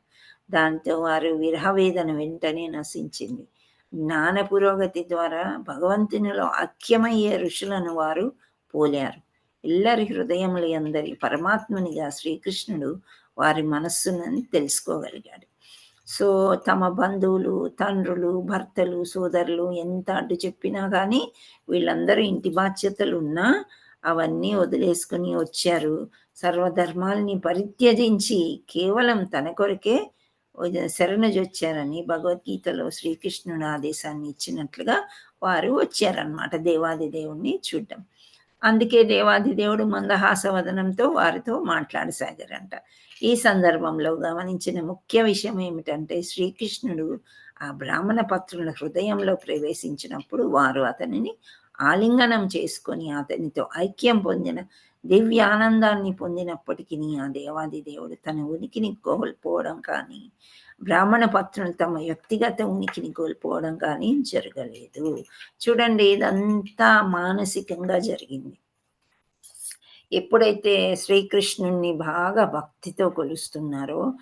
S1: దాంతో వారు విరహవేదన వెంటనే నశించింది. జ్ఞాన పురోగతి ద్వారా భగవంతునిలో ఐక్యమయ్యే ఋషులను వారు పోలారు. ఎల్లరి హృదయములు అందరి పరమాత్మునిగా శ్రీకృష్ణుడు వారి మనస్సునని తెలుసుకోగలిగాడు. సో, తమ బంధువులు, తండ్రులు, భర్తలు, సోదరులు ఎంత అడ్డు చెప్పినా కానీ వీళ్ళందరూ ఇంటి బాధ్యతలు ఉన్నా అవన్నీ వదిలేసుకుని వచ్చారు. సర్వధర్మాల్ని పరిత్యజించి కేవలం తన కొరకే శరణుజొచ్చారని భగవద్గీతలో శ్రీకృష్ణుడు ఆదేశాన్ని ఇచ్చినట్లుగా వారు వచ్చారనమాట దేవాది దేవుణ్ణి చూడ్డం. అందుకే దేవాది దేవుడు మందహాసవదనంతో వారితో మాట్లాడసాగారంట. ఈ సందర్భంలో గమనించిన ముఖ్య విషయం ఏమిటంటే శ్రీకృష్ణుడు ఆ బ్రాహ్మణ పత్రుల హృదయంలో ప్రవేశించినప్పుడు వారు అతనిని ఆలింగనం చేసుకొని అతనితో ఐక్యం పొందిన దివ్య ఆనందాన్ని పొందినప్పటికీ ఆ దేవాది దేవుడు తన ఉనికిని కోల్పోవడం కానీ, బ్రాహ్మణ పత్రులు తమ వ్యక్తిగత ఉనికిని కోల్పోవడం కానీ జరగలేదు. చూడండి, ఇదంతా మానసికంగా జరిగింది. ఎప్పుడైతే శ్రీకృష్ణుణ్ణి బాగా భక్తితో కొలుస్తున్నారో,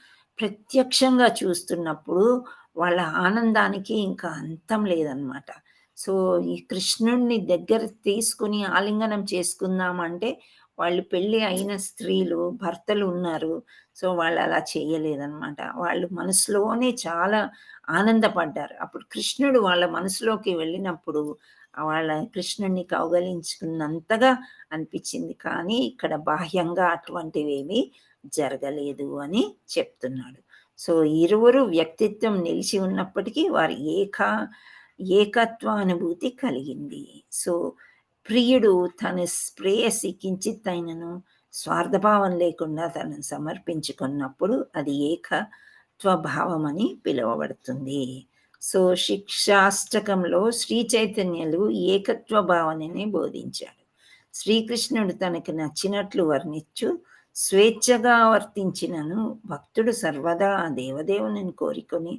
S1: ప్రత్యక్షంగా చూస్తున్నప్పుడు వాళ్ళ ఆనందానికి ఇంకా అంతం లేదనమాట. సో, ఈ కృష్ణుడిని దగ్గర తీసుకొని ఆలింగనం చేసుకుందామంటే, వాళ్ళు పెళ్లి అయిన స్త్రీలు, భర్తలు ఉన్నారు. సో, వాళ్ళలా చేయలేదనమాట. వాళ్ళు మనసులోనే చాలా ఆనందపడ్డారు. అప్పుడు కృష్ణుడు వాళ్ళ మనసులోకి వెళ్ళినప్పుడు, వాళ్ళ కృష్ణుడిని కౌగలించుకున్నంతగా అనిపిచ్చింది. కానీ, ఇక్కడ బాహ్యంగా అటువంటివేమీ జరగలేదు అని చెప్తున్నాడు. సో, ఇరువురు వ్యక్తిత్వం నిలిచి ఉన్నప్పటికీ వారి ఏకత్వానుభూతి కలిగింది. సో, ప్రియుడు తన ప్రేయసి కించిత్తైనను స్వార్థభావం లేకుండా తనను సమర్పించుకున్నప్పుడు అది ఏకత్వభావమని పిలువబడుతుంది. సో, శిక్షాష్టకంలో శ్రీ చైతన్యులు ఏకత్వ భావనని బోధించాడు. శ్రీకృష్ణుడు తనకు నచ్చినట్లు వర్ణించు స్వేచ్ఛగా వర్తించినను భక్తుడు సర్వదా ఆ దేవదేవుని కోరుకొని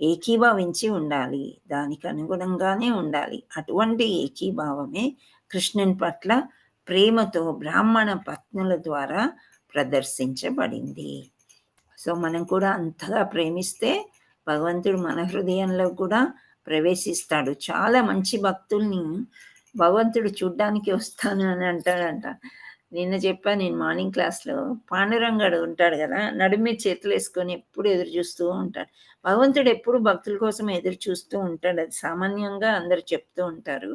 S1: ఏకీభవించి ఉండాలి. దానికి అనుగుణంగానే ఉండాలి. అటువంటి ఏకీభావమే కృష్ణుని పట్ల ప్రేమతో బ్రాహ్మణ పత్నుల ద్వారా ప్రదర్శించబడింది. సో, మనం కూడా అంతగా ప్రేమిస్తే భగవంతుడు మన హృదయంలో కూడా ప్రవేశిస్తాడు. చాలా మంచి భక్తుల్ని భగవంతుడు చూడ్డానికి వస్తాను అని అంటాడంట. నిన్న చెప్పా నేను మార్నింగ్ క్లాస్‌లో. పాండురంగడు ఉంటాడు గదా! నడుము మీద చేతులేసుకొని ఎప్పుడు ఎదురు చూస్తూ ఉంటాడు. భగవంతుడు ఎప్పుడు భక్తుల కోసం ఎదురు చూస్తూ ఉంటాడు. అది సామాన్యంగా అందరూ చెప్తూ ఉంటారు.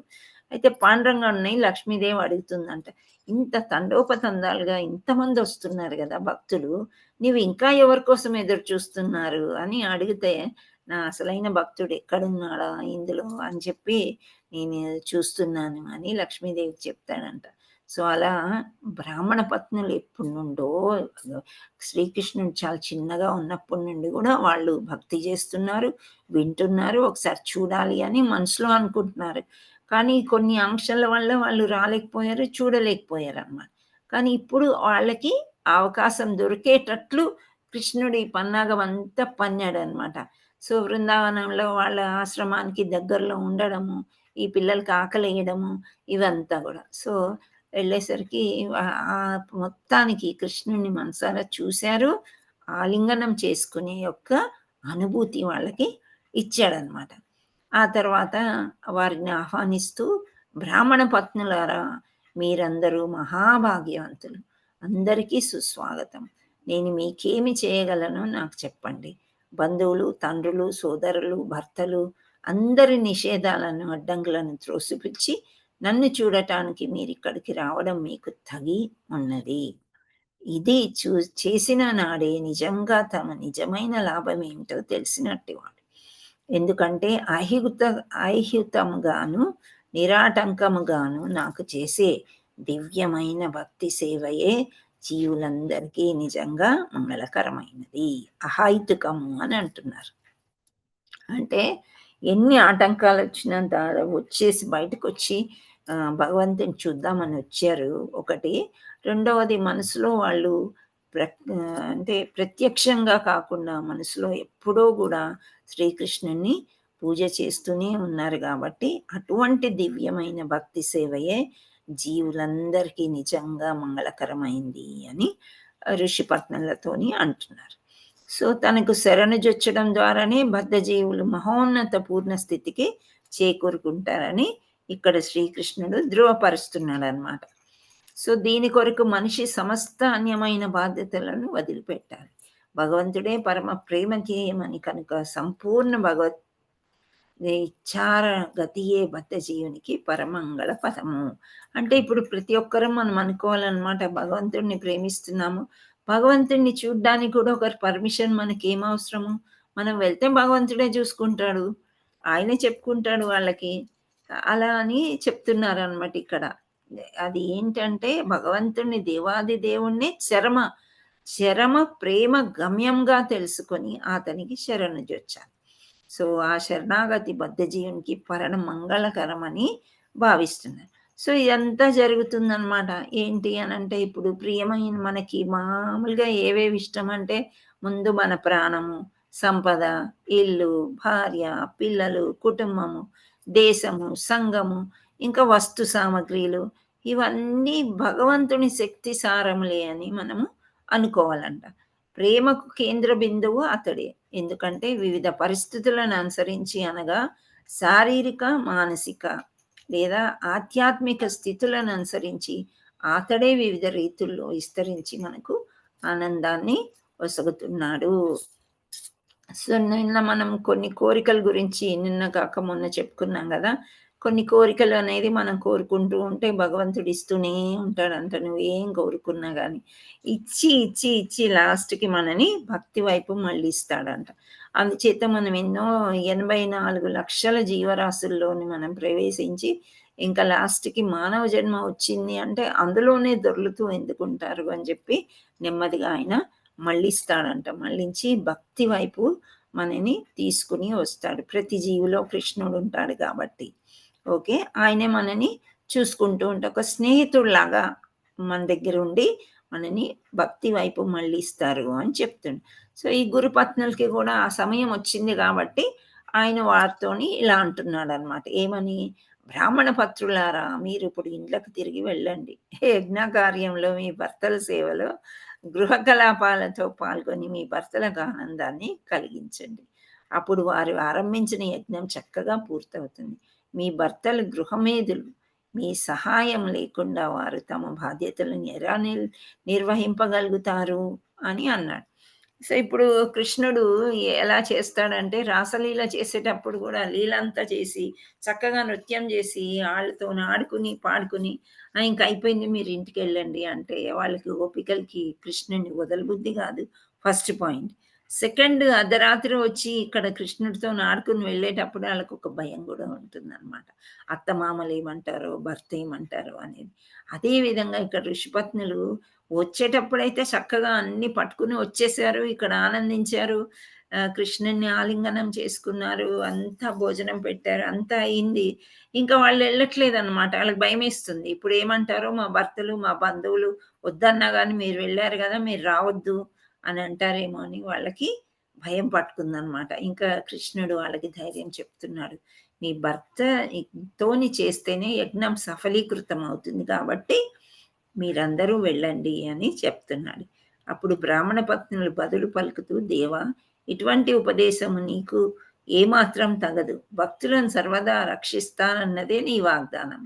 S1: అయితే పాండురంగడుని లక్ష్మీదేవి అడుగుతుందంట. ఇంత తండోపతండాలుగా ఇంతమందొస్తున్నారు గదా భక్తులు. నీవు ఇంకా ఎవరి కోసం ఎదురు చూస్తున్నారు అని అడిగితే, నా అసలైన భక్తుడు ఎక్కడున్నాడా ఇందులో అని చెప్పి నేను చూస్తున్నాను అని లక్ష్మీదేవికి చెప్తాడంట. సో, అలా బ్రాహ్మణ పత్నులు ఎప్పటి నుండో శ్రీకృష్ణుడు చాలా చిన్నగా ఉన్నప్పటి నుండి గూడా వాళ్ళు భక్తి చేస్తున్నారు, వింటున్నారు, ఒకసారి చూడాలి అని మనసులో అనుకుంటున్నారు. కానీ కొన్ని ఆంక్షల వల్ల వాళ్ళు రాలేకపోయారు, చూడలేకపోయారనమాట. కానీ ఇప్పుడు వాళ్ళకి ఆ అవకాశం దొరికేటట్లు కృష్ణుడు ఈ పన్నాగం అంతా పన్నాడనమాట. సో, బృందావనంలో వాళ్ళ ఆశ్రమానికి దగ్గరలో ఉండడము, ఈ పిల్లలకి ఆకలేయడము ఇవంతా గూడా. సో, వెళ్ళేసరికి మొత్తానికి కృష్ణుడిని మనసారా చూశారు. ఆలింగనం చేసుకునే యొక్క అనుభూతి వాళ్ళకి ఇచ్చాడనమాట. ఆ తర్వాత వారిని ఆహ్వానిస్తూ, బ్రాహ్మణ పత్నులారా మీరందరూ మహాభాగ్యవంతులు. అందరికీ సుస్వాగతం. నేను మీకేమి చేయగలనో నాకు చెప్పండి. బంధువులు, తండ్రులు, సోదరులు, భర్తలు అందరి నిషేధాలను, అడ్డంకులను త్రోసిపుచ్చి నన్ను చూడటానికి మీరిక్కడికి రావడం మీకు తగి ఉన్నది. ఇది చేసిన నాడే నిజంగా తమ నిజమైన లాభమేమిటో తెలిసినట్టువాడు. ఎందుకంటే ఐహితముగాను, నిరాటంకముగాను నాకు చేసే దివ్యమైన భక్తి సేవయే జీవులందరికీ నిజంగా మంగళకరమైనది. అహైతుకము అని అంటున్నారు. అంటే ఎన్ని ఆటంకాలొచ్చినా వచ్చేసి బయటకొచ్చి భగవంతుని చూద్దామని వచ్చారు ఒకటి. రెండవది మనసులో వాళ్ళు అంటే ప్రత్యక్షంగా కాకుండా మనసులో ఎప్పుడూ గూడా శ్రీకృష్ణుడిని పూజ చేస్తూనే ఉన్నారు గాబట్టి, అటువంటి దివ్యమైన భక్తి సేవయే జీవులందరికీ నిజంగా మంగళకరమైంది అని ఋషిపత్నులతోని అంటున్నారు. సో, తనకు శరణుజొచ్చడం ద్వారానే బద్ధజీవులు మహోన్నత పూర్ణ స్థితికి చేకూరుకుంటారని ఇక్కడ శ్రీకృష్ణుడు ధృవపరుస్తున్నాడనమాట. సో, దీని కొరకు మనిషి సమస్త అన్యమైన బాధ్యతలను వదిలిపెట్టాలి. భగవంతుడే పరమ ప్రేమకేయమని కనుక సంపూర్ణ ఇచ్ఛార గతియే బద్ధజీవునికి పరమంగళ పదము. అంటే ఇప్పుడు ప్రతి ఒక్కరం మనం అనుకోవాలనమాట, భగవంతుడిని ప్రేమిస్తున్నాము. భగవంతుడిని చూడ్డానికి కూడా ఒకరి పర్మిషన్ మనకేమవసరము? మనం వెళ్తే భగవంతుడే చూసుకుంటాడు. ఆయనే చెప్పుకుంటాడు వాళ్ళకి. అలా అని చెప్తున్నారనమాట ఇక్కడ. అది ఏంటంటే భగవంతుడిని దేవాది దేవుడిని చరమ ప్రేమ గమ్యంగా తెలుసుకొని అతనికి శరణుజొచ్చాలి. సో, ఆ శరణాగతి బద్ధజీవునికి పరమ మంగళకరమని భావిస్తున్నారు. సో, ఇదంతా జరుగుతుందనమాట. ఏంటి అనంటే ఇప్పుడు ప్రియమైన మనకి మామూలుగా ఏవేవి ఇష్టమంటే ముందు మన ప్రాణము, సంపద, ఇల్లు, భార్య, పిల్లలు, కుటుంబము, దేశము, సంఘము, ఇంకా వస్తు సామగ్రిలు ఇవన్నీ భగవంతుని శక్తి సారములే అని మనము అనుకోవాలంట. ప్రేమకు కేంద్ర బిందువు అతడే. ఎందుకంటే వివిధ పరిస్థితులను అనుసరించి అనగా శారీరక, మానసిక లేదా ఆధ్యాత్మిక స్థితులను అనుసరించి అతడే వివిధ రీతుల్లో విస్తరించి మనకు ఆనందాన్ని ఒసగుతున్నాడు. సో నిన్న మనం కొన్ని కోరికల గురించి నిన్న కాక మొన్న చెప్పుకున్నాం కదా. కొన్ని కోరికలు అనేది మనం కోరుకుంటూ ఉంటే భగవంతుడు ఇస్తూనే ఉంటాడంట. నువ్వేం కోరుకున్నా కానీ ఇచ్చి ఇచ్చి ఇచ్చి లాస్ట్కి మనని భక్తి వైపు మళ్ళిస్తాడంట. అందుచేత మనం ఎన్నో 84 లక్షల జీవరాశుల్లోని మనం ప్రవేశించి ఇంకా లాస్ట్కి మానవ జన్మ వచ్చింది అంటే అందులోనే దొర్లుతూ ఎందుకుంటారు అని చెప్పి నెమ్మదిగా ఆయన మళ్ళిస్తాడంట. మళ్ళించి భక్తి వైపు మనని తీసుకుని వస్తాడు. ప్రతి జీవిలో కృష్ణుడు ఉంటాడు కాబట్టి ఓకే, ఆయనే మనని చూసుకుంటూ ఉంటే ఒక స్నేహితుడిలాగా మన దగ్గర ఉండి మనని భక్తి వైపు మళ్ళిస్తారు అని చెప్తుండు. సో ఈ గురుపత్నులకి కూడా ఆ సమయం వచ్చింది కాబట్టి ఆయన వారితోని ఇలా అంటున్నాడు అనమాట. ఏమని? బ్రాహ్మణ పత్రులారా, మీరు ఇప్పుడు ఇండ్లకు తిరిగి వెళ్ళండి. యజ్ఞ కార్యంలో మీ భర్తల సేవలో గృహ కలాపాలతో పాల్గొని మీ భర్తలకు ఆనందాన్ని కలిగించండి. అప్పుడు వారు ఆరంభించిన యజ్ఞం చక్కగా పూర్తవుతుంది. మీ భర్తలు గృహమేధులు. మీ సహాయం లేకుండా వారు తమ బాధ్యతలను ఎలా నిర్వహింపగలుగుతారు అని అన్నాడు. సో ఇప్పుడు కృష్ణుడు ఎలా చేస్తాడంటే రాసలీల చేసేటప్పుడు కూడా లీల అంతా చేసి చక్కగా నృత్యం చేసి వాళ్ళతో ఆడుకుని పాడుకుని ఇంక అయిపోయింది మీరు ఇంటికి వెళ్ళండి అంటే వాళ్ళకి ఓపికలకి కృష్ణుని వదలబుద్ధి కాదు. First point. సెకండ్, అర్ధరాత్రి వచ్చి ఇక్కడ కృష్ణుడితో ఆడుకుని వెళ్ళేటప్పుడు వాళ్ళకు ఒక భయం కూడా ఉంటుందన్నమాట. అత్తమామలు ఏమంటారో భర్త ఏమంటారో అనేది. అదేవిధంగా ఇక్కడ ఋషిపత్నులు వచ్చేటప్పుడైతే చక్కగా అన్ని పట్టుకుని వచ్చేసారు. ఇక్కడ ఆనందించారు. కృష్ణుడిని ఆలింగనం చేసుకున్నారు. అంతా భోజనం పెట్టారు. అంతా అయింది. ఇంకా వాళ్ళు వెళ్ళట్లేదన్నమాట. వాళ్ళకి భయమేస్తుంది. ఇప్పుడు ఏమంటారో మా భర్తలు, మా బంధువులు వద్దన్నా గానీ మీరు వెళ్ళారు కదా, మీరు రావద్దు అని అంటారేమో అని వాళ్ళకి భయం పట్టుకుందన్నమాట. ఇంకా కృష్ణుడు వాళ్ళకి ధైర్యం చెప్తున్నాడు. మీ భర్త తోని చేస్తేనే యజ్ఞం సఫలీకృతం అవుతుంది కాబట్టి మీరందరూ వెళ్ళండి అని చెప్తున్నాడు. అప్పుడు బ్రాహ్మణ పత్నులు బదులు పలుకుతూ, దేవా, ఇటువంటి ఉపదేశము నీకు ఏమాత్రం తగదు. భక్తులను సర్వదా రక్షిస్తానన్నదే నీ వాగ్దానం.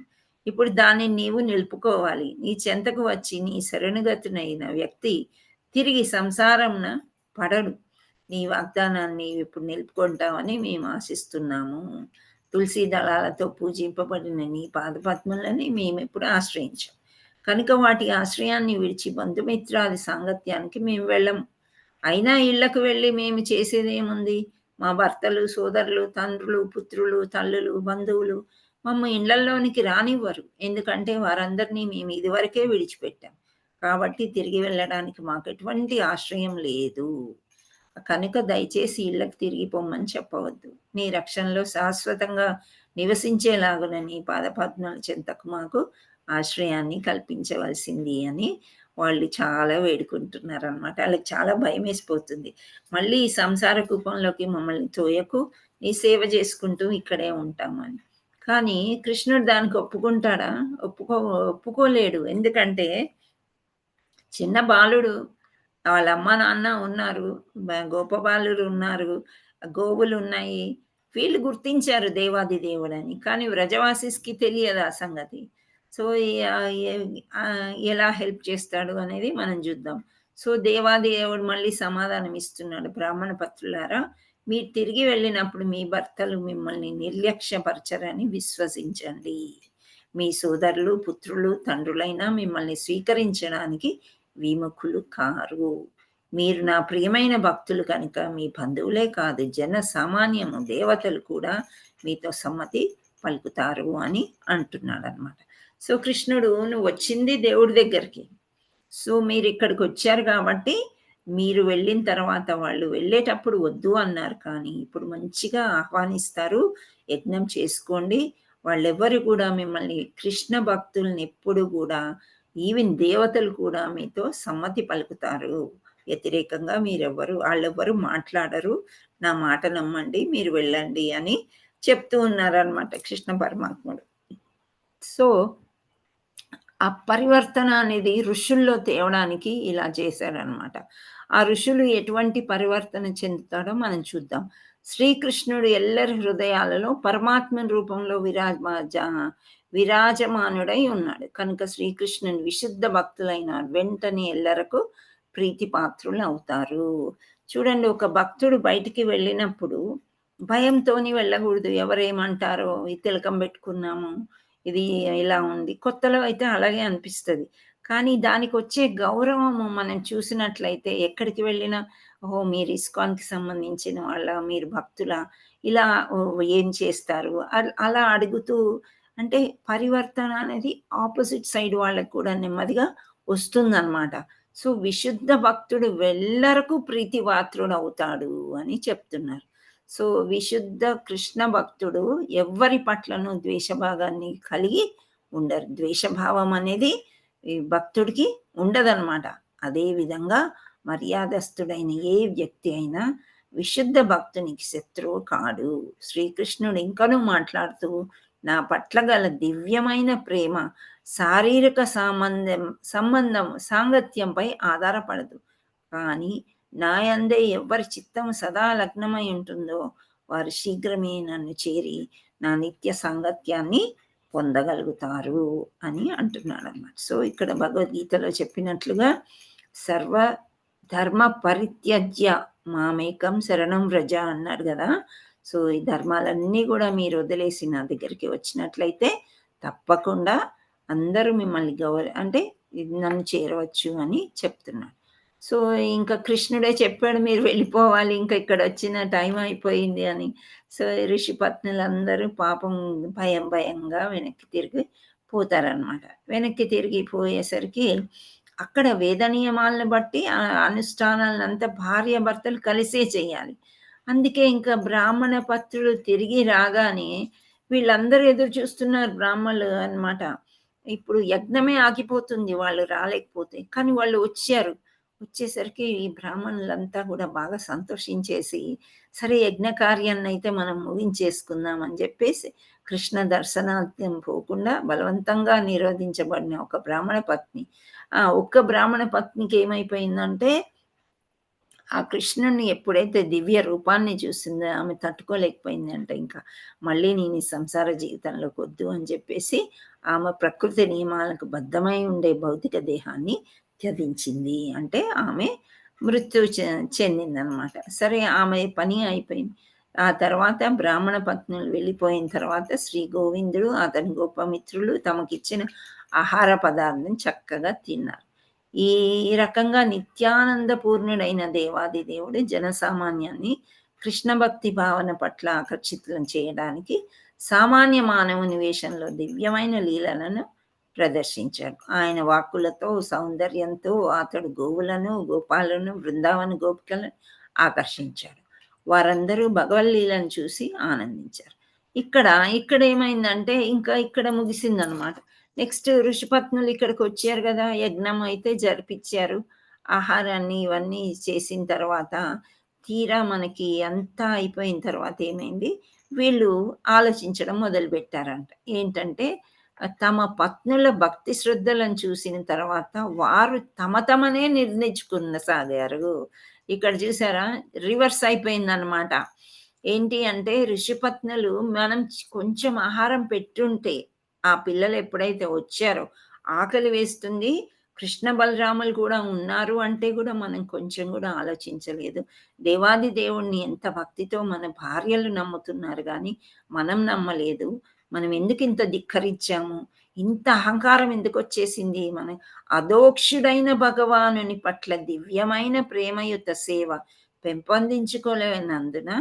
S1: ఇప్పుడు దాన్ని నీవు నిలుపుకోవాలి. నీ చెంతకు వచ్చి నీ శరణుగతునైన వ్యక్తి తిరిగి సంసారంన పడడు. నీ వాగ్దానాన్ని ఇప్పుడు నిలుపుకుంటామని మేము ఆశిస్తున్నాము. తులసి దళాలతో పూజింపబడిన నీ పాదపద్మలని మేము ఇప్పుడు ఆశ్రయించాం కనుక వాటి ఆశ్రయాన్ని విడిచి బంధుమిత్రాది సాంగత్యానికి మేము వెళ్ళము. అయినా ఇళ్లకు వెళ్ళి మేము చేసేదేముంది? మా భర్తలు, సోదరులు, తండ్రులు, పుత్రులు, తల్లులు, బంధువులు మమ్మ ఇళ్లలోనికి రానివ్వరు. ఎందుకంటే వారందరినీ మేము ఇదివరకే విడిచిపెట్టాం. కాబట్టి తిరిగి వెళ్ళడానికి మాకు ఎటువంటి ఆశ్రయం లేదు. కనుక దయచేసి ఇళ్లకు తిరిగి పొమ్మని చెప్పవద్దు. నీ రక్షణలో శాశ్వతంగా నివసించేలాగున నీ పాదపద్మాల చెంతకు మాకు ఆశ్రయాన్ని కల్పించవలసింది అని వాళ్ళు చాలా వేడుకుంటున్నారు అనమాట. వాళ్ళకి చాలా భయం వేసిపోతుంది. మళ్ళీ ఈ సంసార కూపంలోకి మమ్మల్ని తోయకు, నీ సేవ చేసుకుంటూ ఇక్కడే ఉంటామని. కానీ కృష్ణుడు దానికి ఒప్పుకుంటాడా? ఒప్పుకోలేడు. ఎందుకంటే చిన్న బాలుడు, వాళ్ళ అమ్మ నాన్న ఉన్నారు, గోపబాలురు ఉన్నారు, గోవులు ఉన్నాయి. వీళ్ళు గుర్తించారు దేవాది దేవుడని. కానీ వ్రజవాసిస్కి తెలియదు ఆ సంగతి. సో ఎలా హెల్ప్ చేస్తాడు అనేది మనం చూద్దాం. సో దేవాది దేవుడు మళ్ళీ సమాధానం ఇస్తున్నాడు. బ్రాహ్మణ పత్రులారా, మీరు తిరిగి వెళ్ళినప్పుడు మీ భర్తలు మిమ్మల్ని నిర్లక్ష్యపరచరని విశ్వసించండి. మీ సోదరులు, పుత్రులు, తండ్రులైనా మిమ్మల్ని స్వీకరించడానికి విముఖులు కారు. మీరు నా ప్రియమైన భక్తులు కనుక మీ బంధువులే కాదు, జన సామాన్యము దేవతలు కూడా మీతో సమ్మతి పలుకుతారు అని అంటున్నాడు అనమాట. సో కృష్ణుడు, నువ్వు వచ్చింది దేవుడి దగ్గరికి. సో మీరు ఇక్కడికి వచ్చారు కాబట్టి మీరు వెళ్ళిన తర్వాత వాళ్ళు వెళ్ళేటప్పుడు వద్దు అన్నారు, కానీ ఇప్పుడు మంచిగా ఆహ్వానిస్తారు. యజ్ఞం చేసుకోండి. వాళ్ళెవ్వరు కూడా మిమ్మల్ని, కృష్ణ భక్తుల్ని ఎప్పుడు కూడా, ఈవెన్ దేవతలు కూడా మీతో సమ్మతి పలుకుతారు. వ్యతిరేకంగా వాళ్ళెవ్వరు మాట్లాడరు. నా మాట నమ్మండి, మీరు వెళ్ళండి అని చెప్తూ ఉన్నారనమాట కృష్ణ పరమాత్ముడు. సో ఆ పరివర్తన అనేది ఋషుల్లో తేవడానికి ఇలా చేశారనమాట. ఆ ఋషులు ఎటువంటి పరివర్తన చెందుతాడో మనం చూద్దాం. శ్రీకృష్ణుడు ఎల్లరి హృదయాలలో పరమాత్మ రూపంలో విరాజమానుడై ఉన్నాడు. కనుక శ్రీకృష్ణుని విశుద్ధ భక్తులైన వెంటనే ఎల్లరకు ప్రీతిపాత్రులు అవుతారు. చూడండి, ఒక భక్తుడు బయటికి వెళ్ళినప్పుడు భయంతోని వెళ్ళకూడదు. ఎవరేమంటారో, ఈ తిలకం పెట్టుకున్నాము, ఇది ఇలా ఉంది. కొత్తలో అయితే అలాగే అనిపిస్తది. కానీ దానికొచ్చే గౌరవము మనం చూసినట్లయితే ఎక్కడికి వెళ్ళినా, ఓహో! మీరు ఇస్కాన్‌కి సంబంధించిన వాళ్ళా? మీరు భక్తులా? ఇలా ఏం చేస్తారు? అలా అడుగుతూ, అంటే పరివర్తన అనేది ఆపోజిట్ సైడ్ వాళ్ళకి కూడా నెమ్మదిగా వస్తుందనమాట. సో, విశుద్ధ భక్తుడు వెల్లరకు ప్రీతిపాత్రుడవుతాడు అని చెప్తున్నారు. సో, విశుద్ధ కృష్ణ భక్తుడు ఎవ్వరి పట్లను ద్వేషభావాన్ని కలిగి ఉండరు. ద్వేషభావం అనేది ఈ భక్తుడికి ఉండదనమాట. అదే విధంగా మర్యాదస్తుడైన ఏ వ్యక్తి అయినా విశుద్ధ భక్తునికి శత్రువు కాడు. శ్రీకృష్ణుడు ఇంకనూ మాట్లాడుతూ, నా పట్ల గల దివ్యమైన ప్రేమ శారీరక సాంగత్యంపై ఆధారపడదు. కానీ నా యందే ఎవ్వరి చిత్తం సదా లగ్నమై ఉంటుందో వారు శీఘ్రమే నన్ను చేరి నా నిత్య సాంగత్యాన్ని పొందగలుగుతారు అని అంటున్నాడన్నమాట. సో, ఇక్కడ భగవద్గీతలో చెప్పినట్లుగా సర్వ ధర్మ పరిత్యజ్య మామేకం శరణం వ్రజ అన్నాడు కదా! సో, ఈ ధర్మాలన్నీ కూడా మీరు వదిలేసి నా దగ్గరికి వచ్చినట్లయితే తప్పకుండా అందరూ మిమ్మల్ని అంటే నన్ను చేరవచ్చు అని చెప్తున్నాడు. సో, ఇంకా కృష్ణుడే చెప్పాడు, మీరు వెళ్ళిపోవాలి, ఇంకా ఇక్కడ వచ్చిన టైం అయిపోయింది అని. సో, ఋషి పత్నులందరూ పాపం భయంగా వెనక్కి తిరిగి పోతారనమాట. వెనక్కి తిరిగి పోయేసరికి అక్కడ వేద నియమాలను బట్టి అనుష్ఠానాలనంతా భార్యాభర్తలు కలిసే చేయాలి. అందుకే ఇంకా బ్రాహ్మణ పత్రులు తిరిగి రాగానే వీళ్ళందరూ ఎదురు చూస్తున్నారు, బ్రాహ్మణులు అన్నమాట. ఇప్పుడు యజ్ఞమే ఆగిపోతుంది వాళ్ళు రాలేకపోతే. కానీ వాళ్ళు వచ్చారు. వచ్చేసరికి ఈ బ్రాహ్మణులంతా కూడా బాగా సంతోషించేసి, సరే యజ్ఞ కార్యాన్నయితే మనం ముగించేసుకుందాం అని చెప్పేసి, కృష్ణ దర్శనార్థం పోకుండా బలవంతంగా నిరోధించబడిన ఒక బ్రాహ్మణ పత్ని, ఒక్క బ్రాహ్మణ పత్నికి ఏమైపోయిందంటే, ఆ కృష్ణుడిని ఎప్పుడైతే దివ్య రూపాన్ని చూసిందో ఆమె తట్టుకోలేకపోయిందంట. ఇంకా మళ్ళీ నేను ఈ సంసార జీవితంలోకి వద్దు అని చెప్పేసి ఆమె ప్రకృతి నియమాలకు బద్ధమై ఉండే భౌతిక దేహాన్ని త్యజించింది. అంటే ఆమె మృత్యు చెందిందనమాట. సరే, ఆమె పని అయిపోయింది. ఆ తర్వాత బ్రాహ్మణ పత్నులు వెళ్ళిపోయిన తర్వాత శ్రీ గోవిందుడు అతని గోపమిత్రులు తమకిచ్చిన ఆహార పదార్థం చక్కగా తిన్నారు. ఈ రకంగా నిత్యానంద పూర్ణుడైన దేవాది దేవుడు జనసామాన్యాన్ని కృష్ణ భక్తి భావన పట్ల ఆకర్షితులను చేయడానికి సామాన్య మానవుని వేషంలో దివ్యమైన లీలలను ప్రదర్శించాడు. ఆయన వాక్కులతో, సౌందర్యంతో అతడు గోవులను, గోపాలను, బృందావన గోపికలను ఆకర్షించాడు. వారందరూ భగవల్లీలను చూసి ఆనందించారు. ఇక్కడ ఏమైందంటే, ఇంకా ఇక్కడ ముగిసిందనమాట. నెక్స్ట్ ఋషిపత్నులు ఇక్కడికి వచ్చారు కదా, యజ్ఞం అయితే జరిపించారు. ఆహారాన్ని ఇవన్నీ చేసిన తర్వాత తీరా మనకి అంతా అయిపోయిన తర్వాత ఏమైంది, వీళ్ళు ఆలోచించడం మొదలుపెట్టారంట. ఏంటంటే, తమ పత్నుల భక్తి శ్రద్ధలను చూసిన తర్వాత వారు తమనే నిర్ణయించుకునసాగారు. ఇక్కడ చూసారా, రివర్స్ అయిపోయిందనమాట. ఏంటి అంటే, ఋషిపత్నులు మనం కొంచెం ఆహారం పెట్టుంటే, ఆ పిల్లలు ఎప్పుడైతే వచ్చారో, ఆకలి వేస్తుంది, కృష్ణ బలరాములు కూడా ఉన్నారు అంటే కూడా మనం కొంచెం కూడా ఆలోచించలేదు. దేవాది దేవుణ్ణి ఎంత భక్తితో మన భార్యలు నమ్ముతున్నారు గానీ మనం నమ్మలేదు. మనం ఎందుకింత ధిక్కరించాము? ఇంత అహంకారం ఎందుకొచ్చేసింది? మన అదోక్షుడైన భగవానుని పట్ల దివ్యమైన ప్రేమయుత సేవ పెంపొందించుకోలేనందున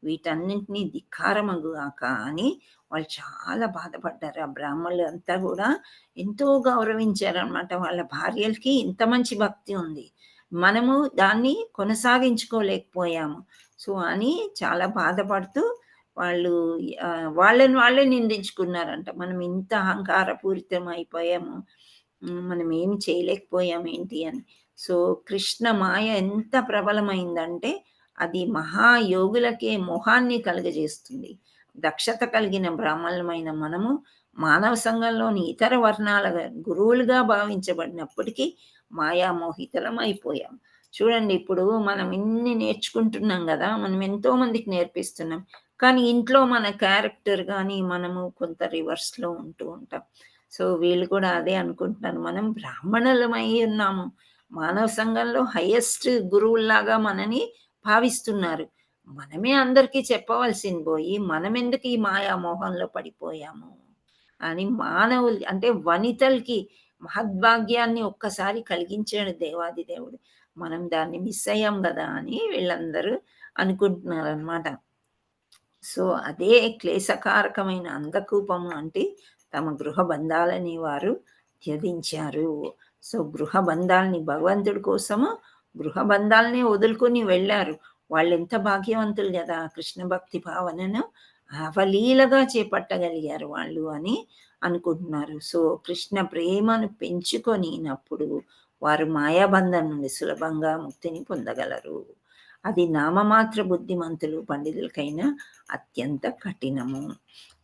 S1: వీటన్నింటినీ ధిక్కారమగుగాక అని వాళ్ళు చాలా బాధపడ్డారు. ఆ బ్రాహ్మణులు అంతా కూడా ఎంతో గౌరవించారనమాట. వాళ్ళ భార్యలకి ఇంత మంచి భక్తి ఉంది, మనము దాన్ని కొనసాగించుకోలేకపోయాము. సో, అని చాలా బాధపడుతూ వాళ్ళు వాళ్ళని వాళ్ళే నిందించుకున్నారంట. మనం ఇంత అహంకారపూరితం అయిపోయాము, మనం ఏమి చేయలేకపోయాం ఏంటి అని. సో, కృష్ణ మాయ ఎంత ప్రబలమైందంటే అది మహాయోగులకే మోహాన్ని కలుగజేస్తుంది. దక్షత కలిగిన బ్రాహ్మణులమైన మనము మానవ సంఘంలోని ఇతర వర్ణాల గురువులుగా భావించబడినప్పటికీ మాయామోహితులం అయిపోయాం. చూడండి ఇప్పుడు మనం ఇన్ని నేర్చుకుంటున్నాం గదా! మనం ఎంతో మందికి నేర్పిస్తున్నాం. కానీ ఇంట్లో మన క్యారెక్టర్ గాని, మనము కొంత రివర్స్‌లో ఉంటూ ఉంటాం. సో, వీళ్ళు కూడా అదే అనుకుంటున్నారు. మనం బ్రాహ్మణులమై ఉన్నాము. మానవ సంఘంలో హైయెస్ట్ గురువుల్లాగా మనని భావిస్తున్నారు. మనమే అందరికీ చెప్పవలసింది పోయి, మనమెందుకు ఈ మాయా మోహంలో పడిపోయాము అని మానవులు అంటే వనితలకి మహద్భాగ్యాన్ని ఒక్కసారి కలిగించాడు దేవాది దేవుడు. మనం దాన్ని మిస్ అయ్యాం గదా! అని వీళ్ళందరూ అనుకుంటున్నారనమాట. సో, అదే క్లేశకారకమైన అంధకూపము అంటే తమ గృహ బంధాలని వారు త్యజించారు. సో, గృహ బంధాల్ని భగవంతుడి కోసము గృహ బంధాలనే వదులుకొని వెళ్లారు. వాళ్ళెంత భాగ్యవంతులు గదా! కృష్ణ భక్తి భావనను అవలీలగా చేపట్టగలిగారు వాళ్ళు అని అనుకుంటున్నారు. సో, కృష్ణ ప్రేమను పెంచుకొనినప్పుడు వారు మాయాబంధం నుండి సులభంగా ముక్తిని పొందగలరు. అది నామమాత్ర బుద్ధిమంతులు పండితులకైనా అత్యంత కఠినము.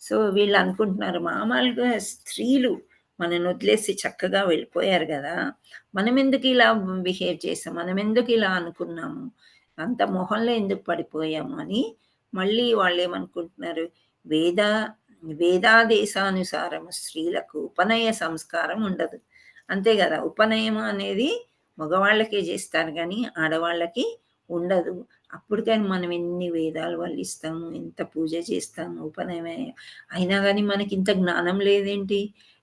S1: సో, వీళ్ళనుకుంటున్నారు మామూలుగా స్త్రీలు మననొదిలేసి చక్కగా వెళ్ళిపోయారు గదా! మనమెందుకు ఇలా బిహేవ్ చేసాం? మనమెందుకు ఇలా అనుకున్నాము? అంత మొహంలో ఎందుకు పడిపోయాము అని మళ్ళీ వాళ్ళేమనుకుంటున్నారు, వేద వేదాదేశానుసారము స్త్రీలకు ఉపనయ సంస్కారం ఉండదు. అంతే గదా! ఉపనయనం అనేది మగవాళ్ళకే జేస్తారు గానీ, ఆడవాళ్ళకి ఉండదు. అప్పుడు కానీ మనం ఎన్ని వేదాలు వల్లిస్తాము, ఎంత పూజ చేస్తాము, ఉపనయనమే అయినా గానీ మనకింత జ్ఞానం లేదేంటి?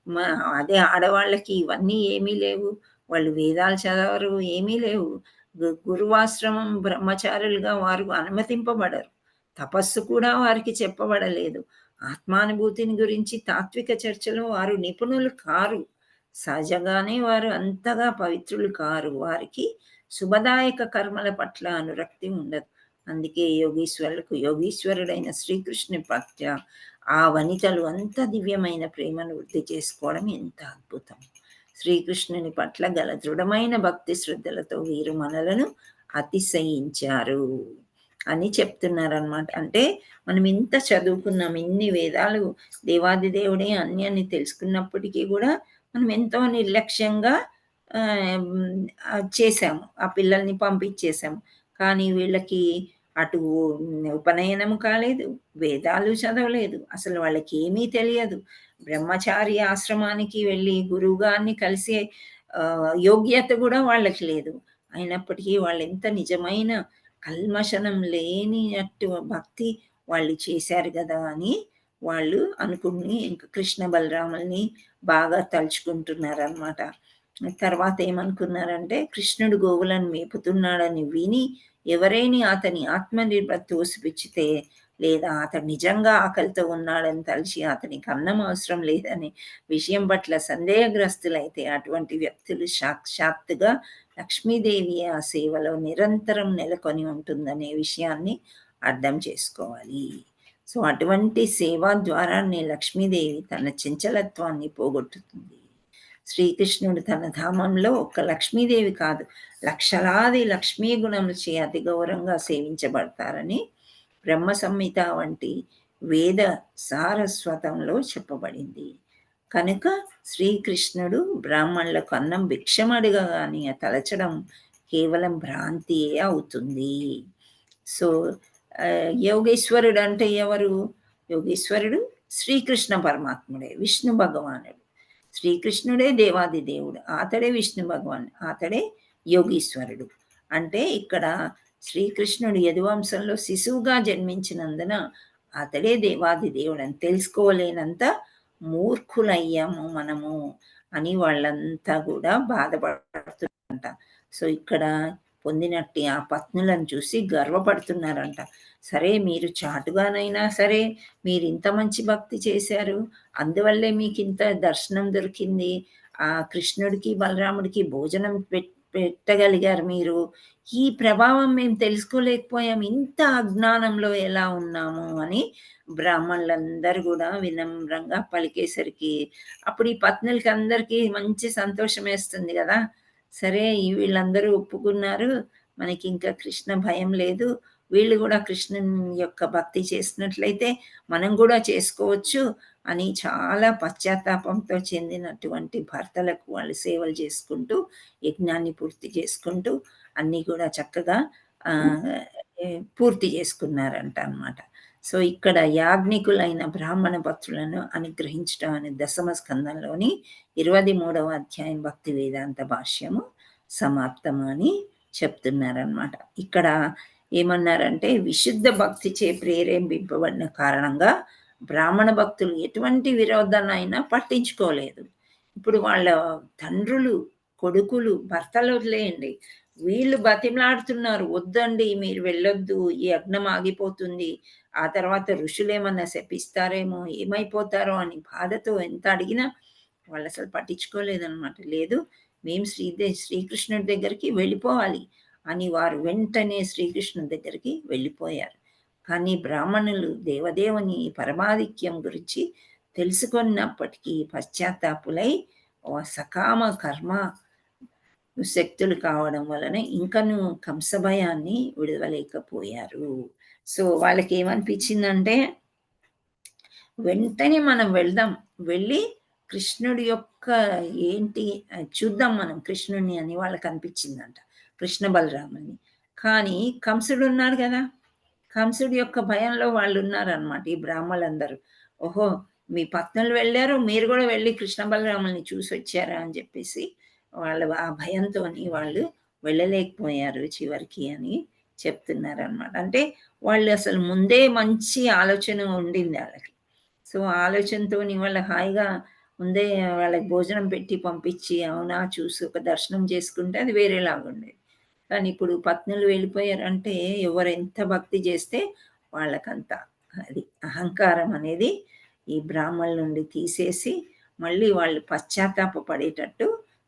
S1: మ అదే ఆడవాళ్ళకి ఇవన్నీ ఏమీ లేవు. వాళ్ళు వేదాలు చదవరు, ఏమీ లేవు. గురువాశ్రమం బ్రహ్మచారులుగా వారు అనుమతింపబడరు. తపస్సు కూడా వారికి చెప్పబడలేదు. ఆత్మానుభూతిని గురించి తాత్విక చర్చలో వారు నిపుణులు కారు. సహజంగానే వారు అంతగా పవిత్రులు కారు. వారికి శుభదాయక కర్మల పట్ల అనురక్తి ఉండదు. అందుకే యోగీశ్వరులకు యోగీశ్వరుడైన శ్రీకృష్ణుని పట్ల ఆ వనితలు అంత దివ్యమైన ప్రేమను వృద్ధి చేసుకోవడం ఎంత అద్భుతం. శ్రీకృష్ణుని పట్ల గల దృఢమైన భక్తి శ్రద్ధలతో వీరు మనలను అతిశయించారు అని చెప్తున్నారనమాట. అంటే మనం ఇంత చదువుకున్నాం, ఇన్ని వేదాలు దేవాది దేవుడే అన్ని అని తెలుసుకున్నప్పటికీ కూడా మనం ఎంతో నిర్లక్ష్యంగా చేశాము. ఆ పిల్లల్ని పంపించేసాము. కానీ వీళ్ళకి అటు ఉపనయనము కాలేదు, వేదాలు చదవలేదు. అసలు వాళ్ళకేమీ తెలియదు. బ్రహ్మచారి ఆశ్రమానికి వెళ్ళి గురువుగారిని కలిసే యోగ్యత గూడా వాళ్ళకి లేదు. అయినప్పటికీ వాళ్ళెంత నిజమైన కల్మషనం లేనినట్టు భక్తి వాళ్ళు చేశారు గదా! అని వాళ్ళు అనుకుని ఇంక కృష్ణ బలరాములని బాగా తలుచుకుంటున్నారనమాట. తర్వాత ఏమనుకున్నారంటే కృష్ణుడు గోవులను మేపుతున్నాడని విని ఎవరైనా అతని ఆత్మనిర్భర తోసిపుచ్చితే లేదా అతడు నిజంగా ఆకలితో ఉన్నాడని తలిచి అతనికి అన్నం అవసరం లేదనే విషయం పట్ల సందేహగ్రస్తులైతే అటువంటి వ్యక్తులు సాక్షాత్తుగా లక్ష్మీదేవి ఆ సేవలో నిరంతరం నెలకొని ఉంటుందనే విషయాన్ని అర్థం చేసుకోవాలి. సో, అటువంటి సేవ ద్వారానే లక్ష్మీదేవి తన చంచలత్వాన్ని పోగొట్టుతుంది. శ్రీకృష్ణుడు తన ధామంలో ఒక్క లక్ష్మీదేవి కాదు, లక్షలాది లక్ష్మీ గుణములచే అతి గౌరవంగా సేవించబడతారని బ్రహ్మ సంహిత వంటి వేద సారస్వతంలో చెప్పబడింది. కనుక శ్రీకృష్ణుడు బ్రాహ్మణులకు అన్నం భిక్షమడగగాని తలచడం కేవలం భ్రాంతియే అవుతుంది. సో, యోగేశ్వరుడు అంటే ఎవరు? యోగేశ్వరుడు శ్రీకృష్ణ పరమాత్ముడే, విష్ణు భగవానుడు. శ్రీకృష్ణుడే దేవాది దేవుడు. అతడే విష్ణు భగవాన్. అతడే యోగీశ్వరుడు. అంటే ఇక్కడ శ్రీకృష్ణుడు యదువంశంలో శిశువుగా జన్మించినందున అతడే దేవాది దేవుడని తెలుసుకోలేనంత మూర్ఖులయ్యాము మనము అని వాళ్ళంతా కూడా బాధపడుతున్నారంట. సో, ఇక్కడ పొందినట్టి ఆ పత్నులను చూసి గర్వపడుతున్నారంట. సరే మీరు చాటుగానైనా సరే మీరింత మంచి భక్తి చేశారు. అందువల్లే మీకింత దర్శనం దొరికింది. ఆ కృష్ణుడికి, బలరాముడికి భోజనం పెట్టగలిగారు మీరు. ఈ ప్రభావం మేము తెలుసుకోలేకపోయాం. ఇంత అజ్ఞానంలో ఎలా ఉన్నాము అని బ్రాహ్మణులందరూ గూడా వినమ్రంగా పలికేసరికి అప్పుడు ఈ పత్నులకి అందరికీ మంచి సంతోషమేస్తుంది గదా! సరే వీళ్ళందరూ ఒప్పుకున్నారు. మనకింకా కృష్ణ భయం లేదు. వీళ్ళు గూడా కృష్ణుని యొక్క భక్తి చేసినట్లయితే మనం గూడా చేసుకోవచ్చు అని చాలా పశ్చాత్తాపంతో చెందినటువంటి భర్తలకు వాళ్ళు సేవలు చేసుకుంటూ, యజ్ఞాన్ని పూర్తి చేసుకుంటూ అన్నీ కూడా చక్కగా పూర్తి చేసుకున్నారంట అన్నమాట. సో, ఇక్కడ యాజ్ఞికులైన బ్రాహ్మణ భక్తులను అనుగ్రహించడం అనే దశమ స్కందంలోని 23వ అధ్యాయం భక్తి వేదాంత భాష్యము సమాప్తము అని చెప్తున్నారనమాట. ఇక్కడ ఏమన్నారంటే, విశుద్ధ భక్తిచే ప్రేరేపింపబడిన కారణంగా బ్రాహ్మణ భక్తులు ఎటువంటి విరోధాన్నైనా పట్టించుకోలేదు. ఇప్పుడు వాళ్ళ తండ్రులు, కొడుకులు, భర్తలు వదిలేయండి. వీళ్ళు బతిమలాడుతున్నారు, "వద్దండి మీరు వెళ్ళొద్దు, ఈ యజ్ఞం ఆగిపోతుంది. ఆ తర్వాత ఋషులేమన్నా శపిస్తారేమో, ఏమైపోతారో" అని బాధతో ఎంత అడిగినా వాళ్ళసలు పట్టించుకోలేదనమాట. లేదు, మేము శ్రీకృష్ణుడి దగ్గరికి వెళ్ళిపోవాలి అని వారు వెంటనే శ్రీకృష్ణుడి దగ్గరికి వెళ్ళిపోయారు. కానీ బ్రాహ్మణులు దేవదేవుని పరమాధిక్యం గురించి తెలుసుకున్నప్పటికీ పశ్చాత్తాపులై సకామ కర్మ శక్తులు కావడం వలన ఇంకనూ కంసభయాన్ని విడవలేకపోయారు. సో, వాళ్ళకేమనిపించిందంటే, వెంటనే మనం వెళ్దాం. వెళ్ళి కృష్ణుడి యొక్క ఏంటి చూద్దాం మనం కృష్ణుడిని అని వాళ్ళకనిపించిందంట. కృష్ణ బలరాములని. కానీ కంసుడున్నాడు గదా! కంసుడి యొక్క భయంలో వాళ్ళున్నారనమాట ఈ బ్రాహ్మలందరూ. ఓహో! మీ పత్నులు వెళ్లారు, మీరు గూడా వెళ్లి కృష్ణ బలరాములని చూసొచ్చారా అని జెప్పేసి వాళ్ళ ఆ భయంతోని వాళ్ళు వెళ్ళలేకపోయారు చివరికి అని చెప్తున్నారనమాట. అంటే వాళ్ళు అసలు ముందే మంచి ఆలోచన ఉండింది ఆళ్ళకి. సో, ఆ ఆలోచనతోని వాళ్ళు హాయిగా ముందే వాళ్ళకి భోజనం పెట్టి పంపించి, అవునా చూసి ఒక దర్శనం చేసుకుంటే అది వేరేలాగుండేది. కానీ ఇప్పుడు పత్నులు వెళ్ళిపోయారంటే ఎవరెంత భక్తి చేస్తే వాళ్ళకంత అది అహంకారం అనేది ఈ బ్రాహ్మణుల నుండి తీసేసి మళ్ళీ వాళ్ళు పశ్చాత్తాప పడేటట్టు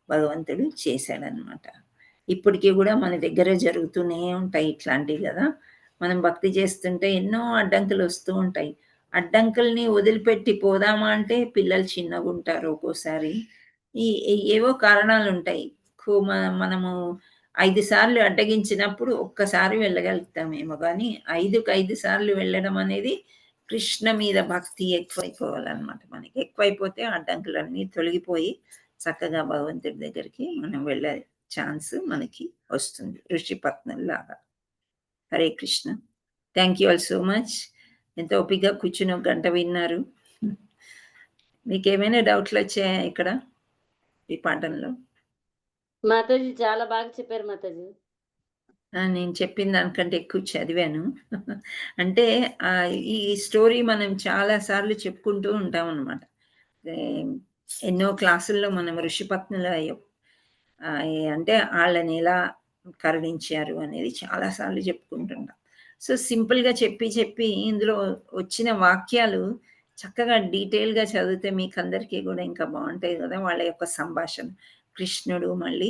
S1: భగవంతుడు చేశాడనమాట. ఇప్పటికి గూడా మన దగ్గర జరుగుతూనే ఉంటాయి ఇట్లాంటివి గదా! మనం భక్తి చేస్తుంటే ఎన్నో అడ్డంకులు వస్తూ ఉంటాయి. అడ్డంకుల్ని వదిలిపెట్టి పోదామా అంటే పిల్లలు చిన్నగుంటారు ఒక్కోసారి. ఏవో కారణాలుంటాయి. మనము 5 సార్లు అడ్డగించినప్పుడు ఒక్కసారి వెళ్ళగలుగుతామేమో గానీ, 5కి 5 సార్లు వెళ్ళడం అనేది కృష్ణ మీద భక్తి ఎక్కువైపోవాలనమాట మనకి. ఎక్కువైపోతే అడ్డంకులన్నీ తొలగిపోయి చక్కగా భగవంతుడి దగ్గరికి మనం వెళ్ళే ఛాన్స్ మనకి వస్తుంది. ఋషి పత్నుల్లాగా. Hare Krishna. Thank you all so much. ఎంతో ఓపికగా కూర్చొని ఒక గంట విన్నారు. మీకేమైనా డౌట్‌లొచ్చాయా ఇక్కడ ఈ పాఠంలో?
S2: మాతాజీ చాలా బాగా చెప్పారు మాతాజీ.
S1: నేను చెప్పిన దానికంటే ఎక్కువ చదివాను. అంటే ఈ స్టోరీ మనం చాలా సార్లు చెప్పుకుంటూ ఉంటామనమాట. ఎన్నో క్లాసుల్లో మనం ఋషిపత్నుల అంటే ఆళ్ళని ఎలా కరుణించారు అనేది చాలా సార్లు చెప్పుకుంటుంటాం. సో, సింపుల్‌గా చెప్పి చెప్పి ఇందులో వచ్చిన వాక్యాలు చక్కగా డీటెయిల్‌గా చదివితే మీకందరికీ గూడా ఇంకా బావుంటాయి గదా! వాళ్ళ యొక్క సంభాషణ. కృష్ణుడు మళ్ళీ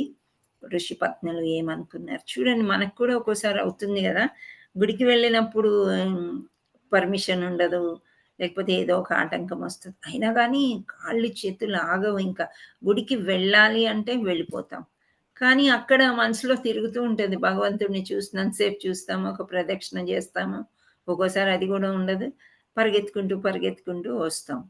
S1: ఋషిపత్నులు ఏమనుకున్నారు. చూడండి మనకు కూడా ఒక్కోసారి అవుతుంది గదా! గుడికి వెళ్ళినప్పుడు పర్మిషన్ ఉండదు. లేకపోతే ఏదో ఒక ఆటంకం వస్తది. అయినా గానీ కాళ్ళు, చేతులు ఆగవు ఇంకా. గుడికి వెళ్ళాలి అంటే వెళ్ళిపోతాం. కానీ అక్కడ మనసులో తిరుగుతూ ఉంటది. భగవంతుడిని చూసినంత సేపు చూస్తాము. ఒక ప్రదక్షిణ జేస్తాము. ఒక్కోసారి అది గూడా ఉండదు. పరిగెత్తుకుంటూ, పరిగెత్తుకుంటూ వస్తాం.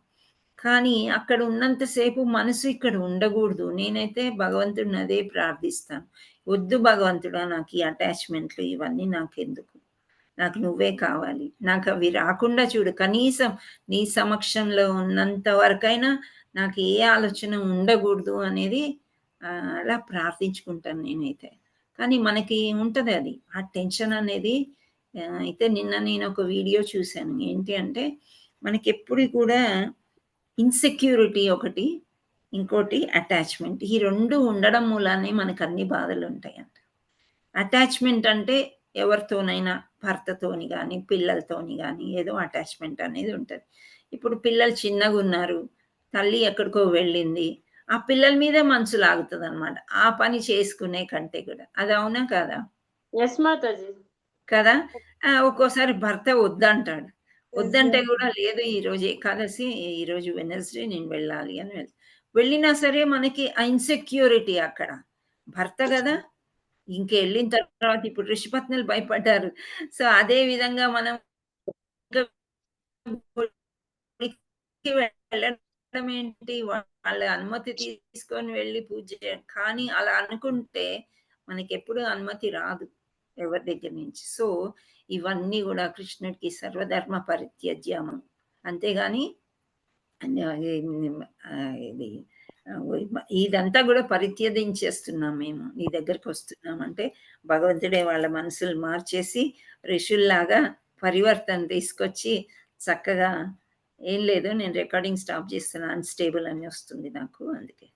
S1: కానీ అక్కడ ఉన్నంత సేపు మనసు ఇక్కడ ఉండగూడదు. నేనైతే భగవంతుడిని అదే ప్రార్థిస్తాను. వద్దు భగవంతుడా నాకు ఈ అటాచ్‌మెంట్‌లు ఇవన్నీ నాకెందుకు? నాకు నువ్వే కావాలి. నాకవి రాకుండా చూడు. కనీసం నీ సమక్షంలో ఉన్నంత వరకైనా నాకు ఏ ఆలోచన ఉండగూడదు అనేది అలా ప్రార్థించుకుంటాను నేనైతే. కానీ మనకి ఉంటది అది. ఆ టెన్షన్ అనేది అయితే నిన్న నేనొక వీడియో చూసాను. ఏంటి అంటే మనకెప్పుడు కూడా ఇన్‌సెక్యూరిటీ ఒకటి, ఇంకోటి అటాచ్‌మెంట్. ఈ 2 ఉండడం మూలానే మనకన్ని బాధలుంటాయంట. అటాచ్‌మెంట్ అంటే ఎవరితోనైనా భర్తతోని గాని, పిల్లలతోని గాని ఏదో అటాచ్‌మెంట్ అనేది ఉంటది. ఇప్పుడు పిల్లలు చిన్నగున్నారు. తల్లి ఎక్కడికో వెళ్ళింది. ఆ పిల్లల మీదే మనసు లాగుతదనమాట. ఆ పని చేసుకునే కంటే కూడా. అది అవునా కాదా?
S2: యెస్ మాతాజీ.
S1: కదా! ఒక్కోసారి భర్త వద్దంటాడు.
S3: యెస్
S1: వద్దంటే
S3: మ్యామ్.
S1: గూడా లేదు ఈరోజు ఏకాదశి, ఈరోజు వెడ్నెస్‌డే నేను వెళ్ళాలి అని వెళ్ళినా సరే మనకి ఆ ఇన్‌సెక్యూరిటీ అక్కడ. భర్త గదా! ఇంకెళ్ళిన తర్వాత ఇప్పుడు ఋషిపత్నులు భయపడ్డారు. సో, అదే విధంగా మనం ఇంకా గుడికి వెళ్ళడం ఏంటి? వాళ్ళ అనుమతి తీసుకొని వెళ్లి పూజ కానీ అలా అనుకుంటే మనకెప్పుడు అనుమతి రాదు ఎవరి దగ్గర నుంచి. సో, ఇవన్నీ గూడా కృష్ణుడికి సర్వధర్మ పరిత్యజ్యము. అంతేగాని ఇది ఇదంతా గూడా పరిత్యజించేస్తున్నాం మేము. నీ దగ్గరకొస్తున్నామంటే భగవంతుడే వాళ్ళ మనసులు మార్చేసి ఋషుల్లాగా పరివర్తన తీసుకొచ్చి చక్కగా ఏం లేదు నేను రికార్డింగ్ స్టాప్ చేస్తున్నా అన్‌స్టేబుల్ అని వస్తుంది నాకు అందుకే.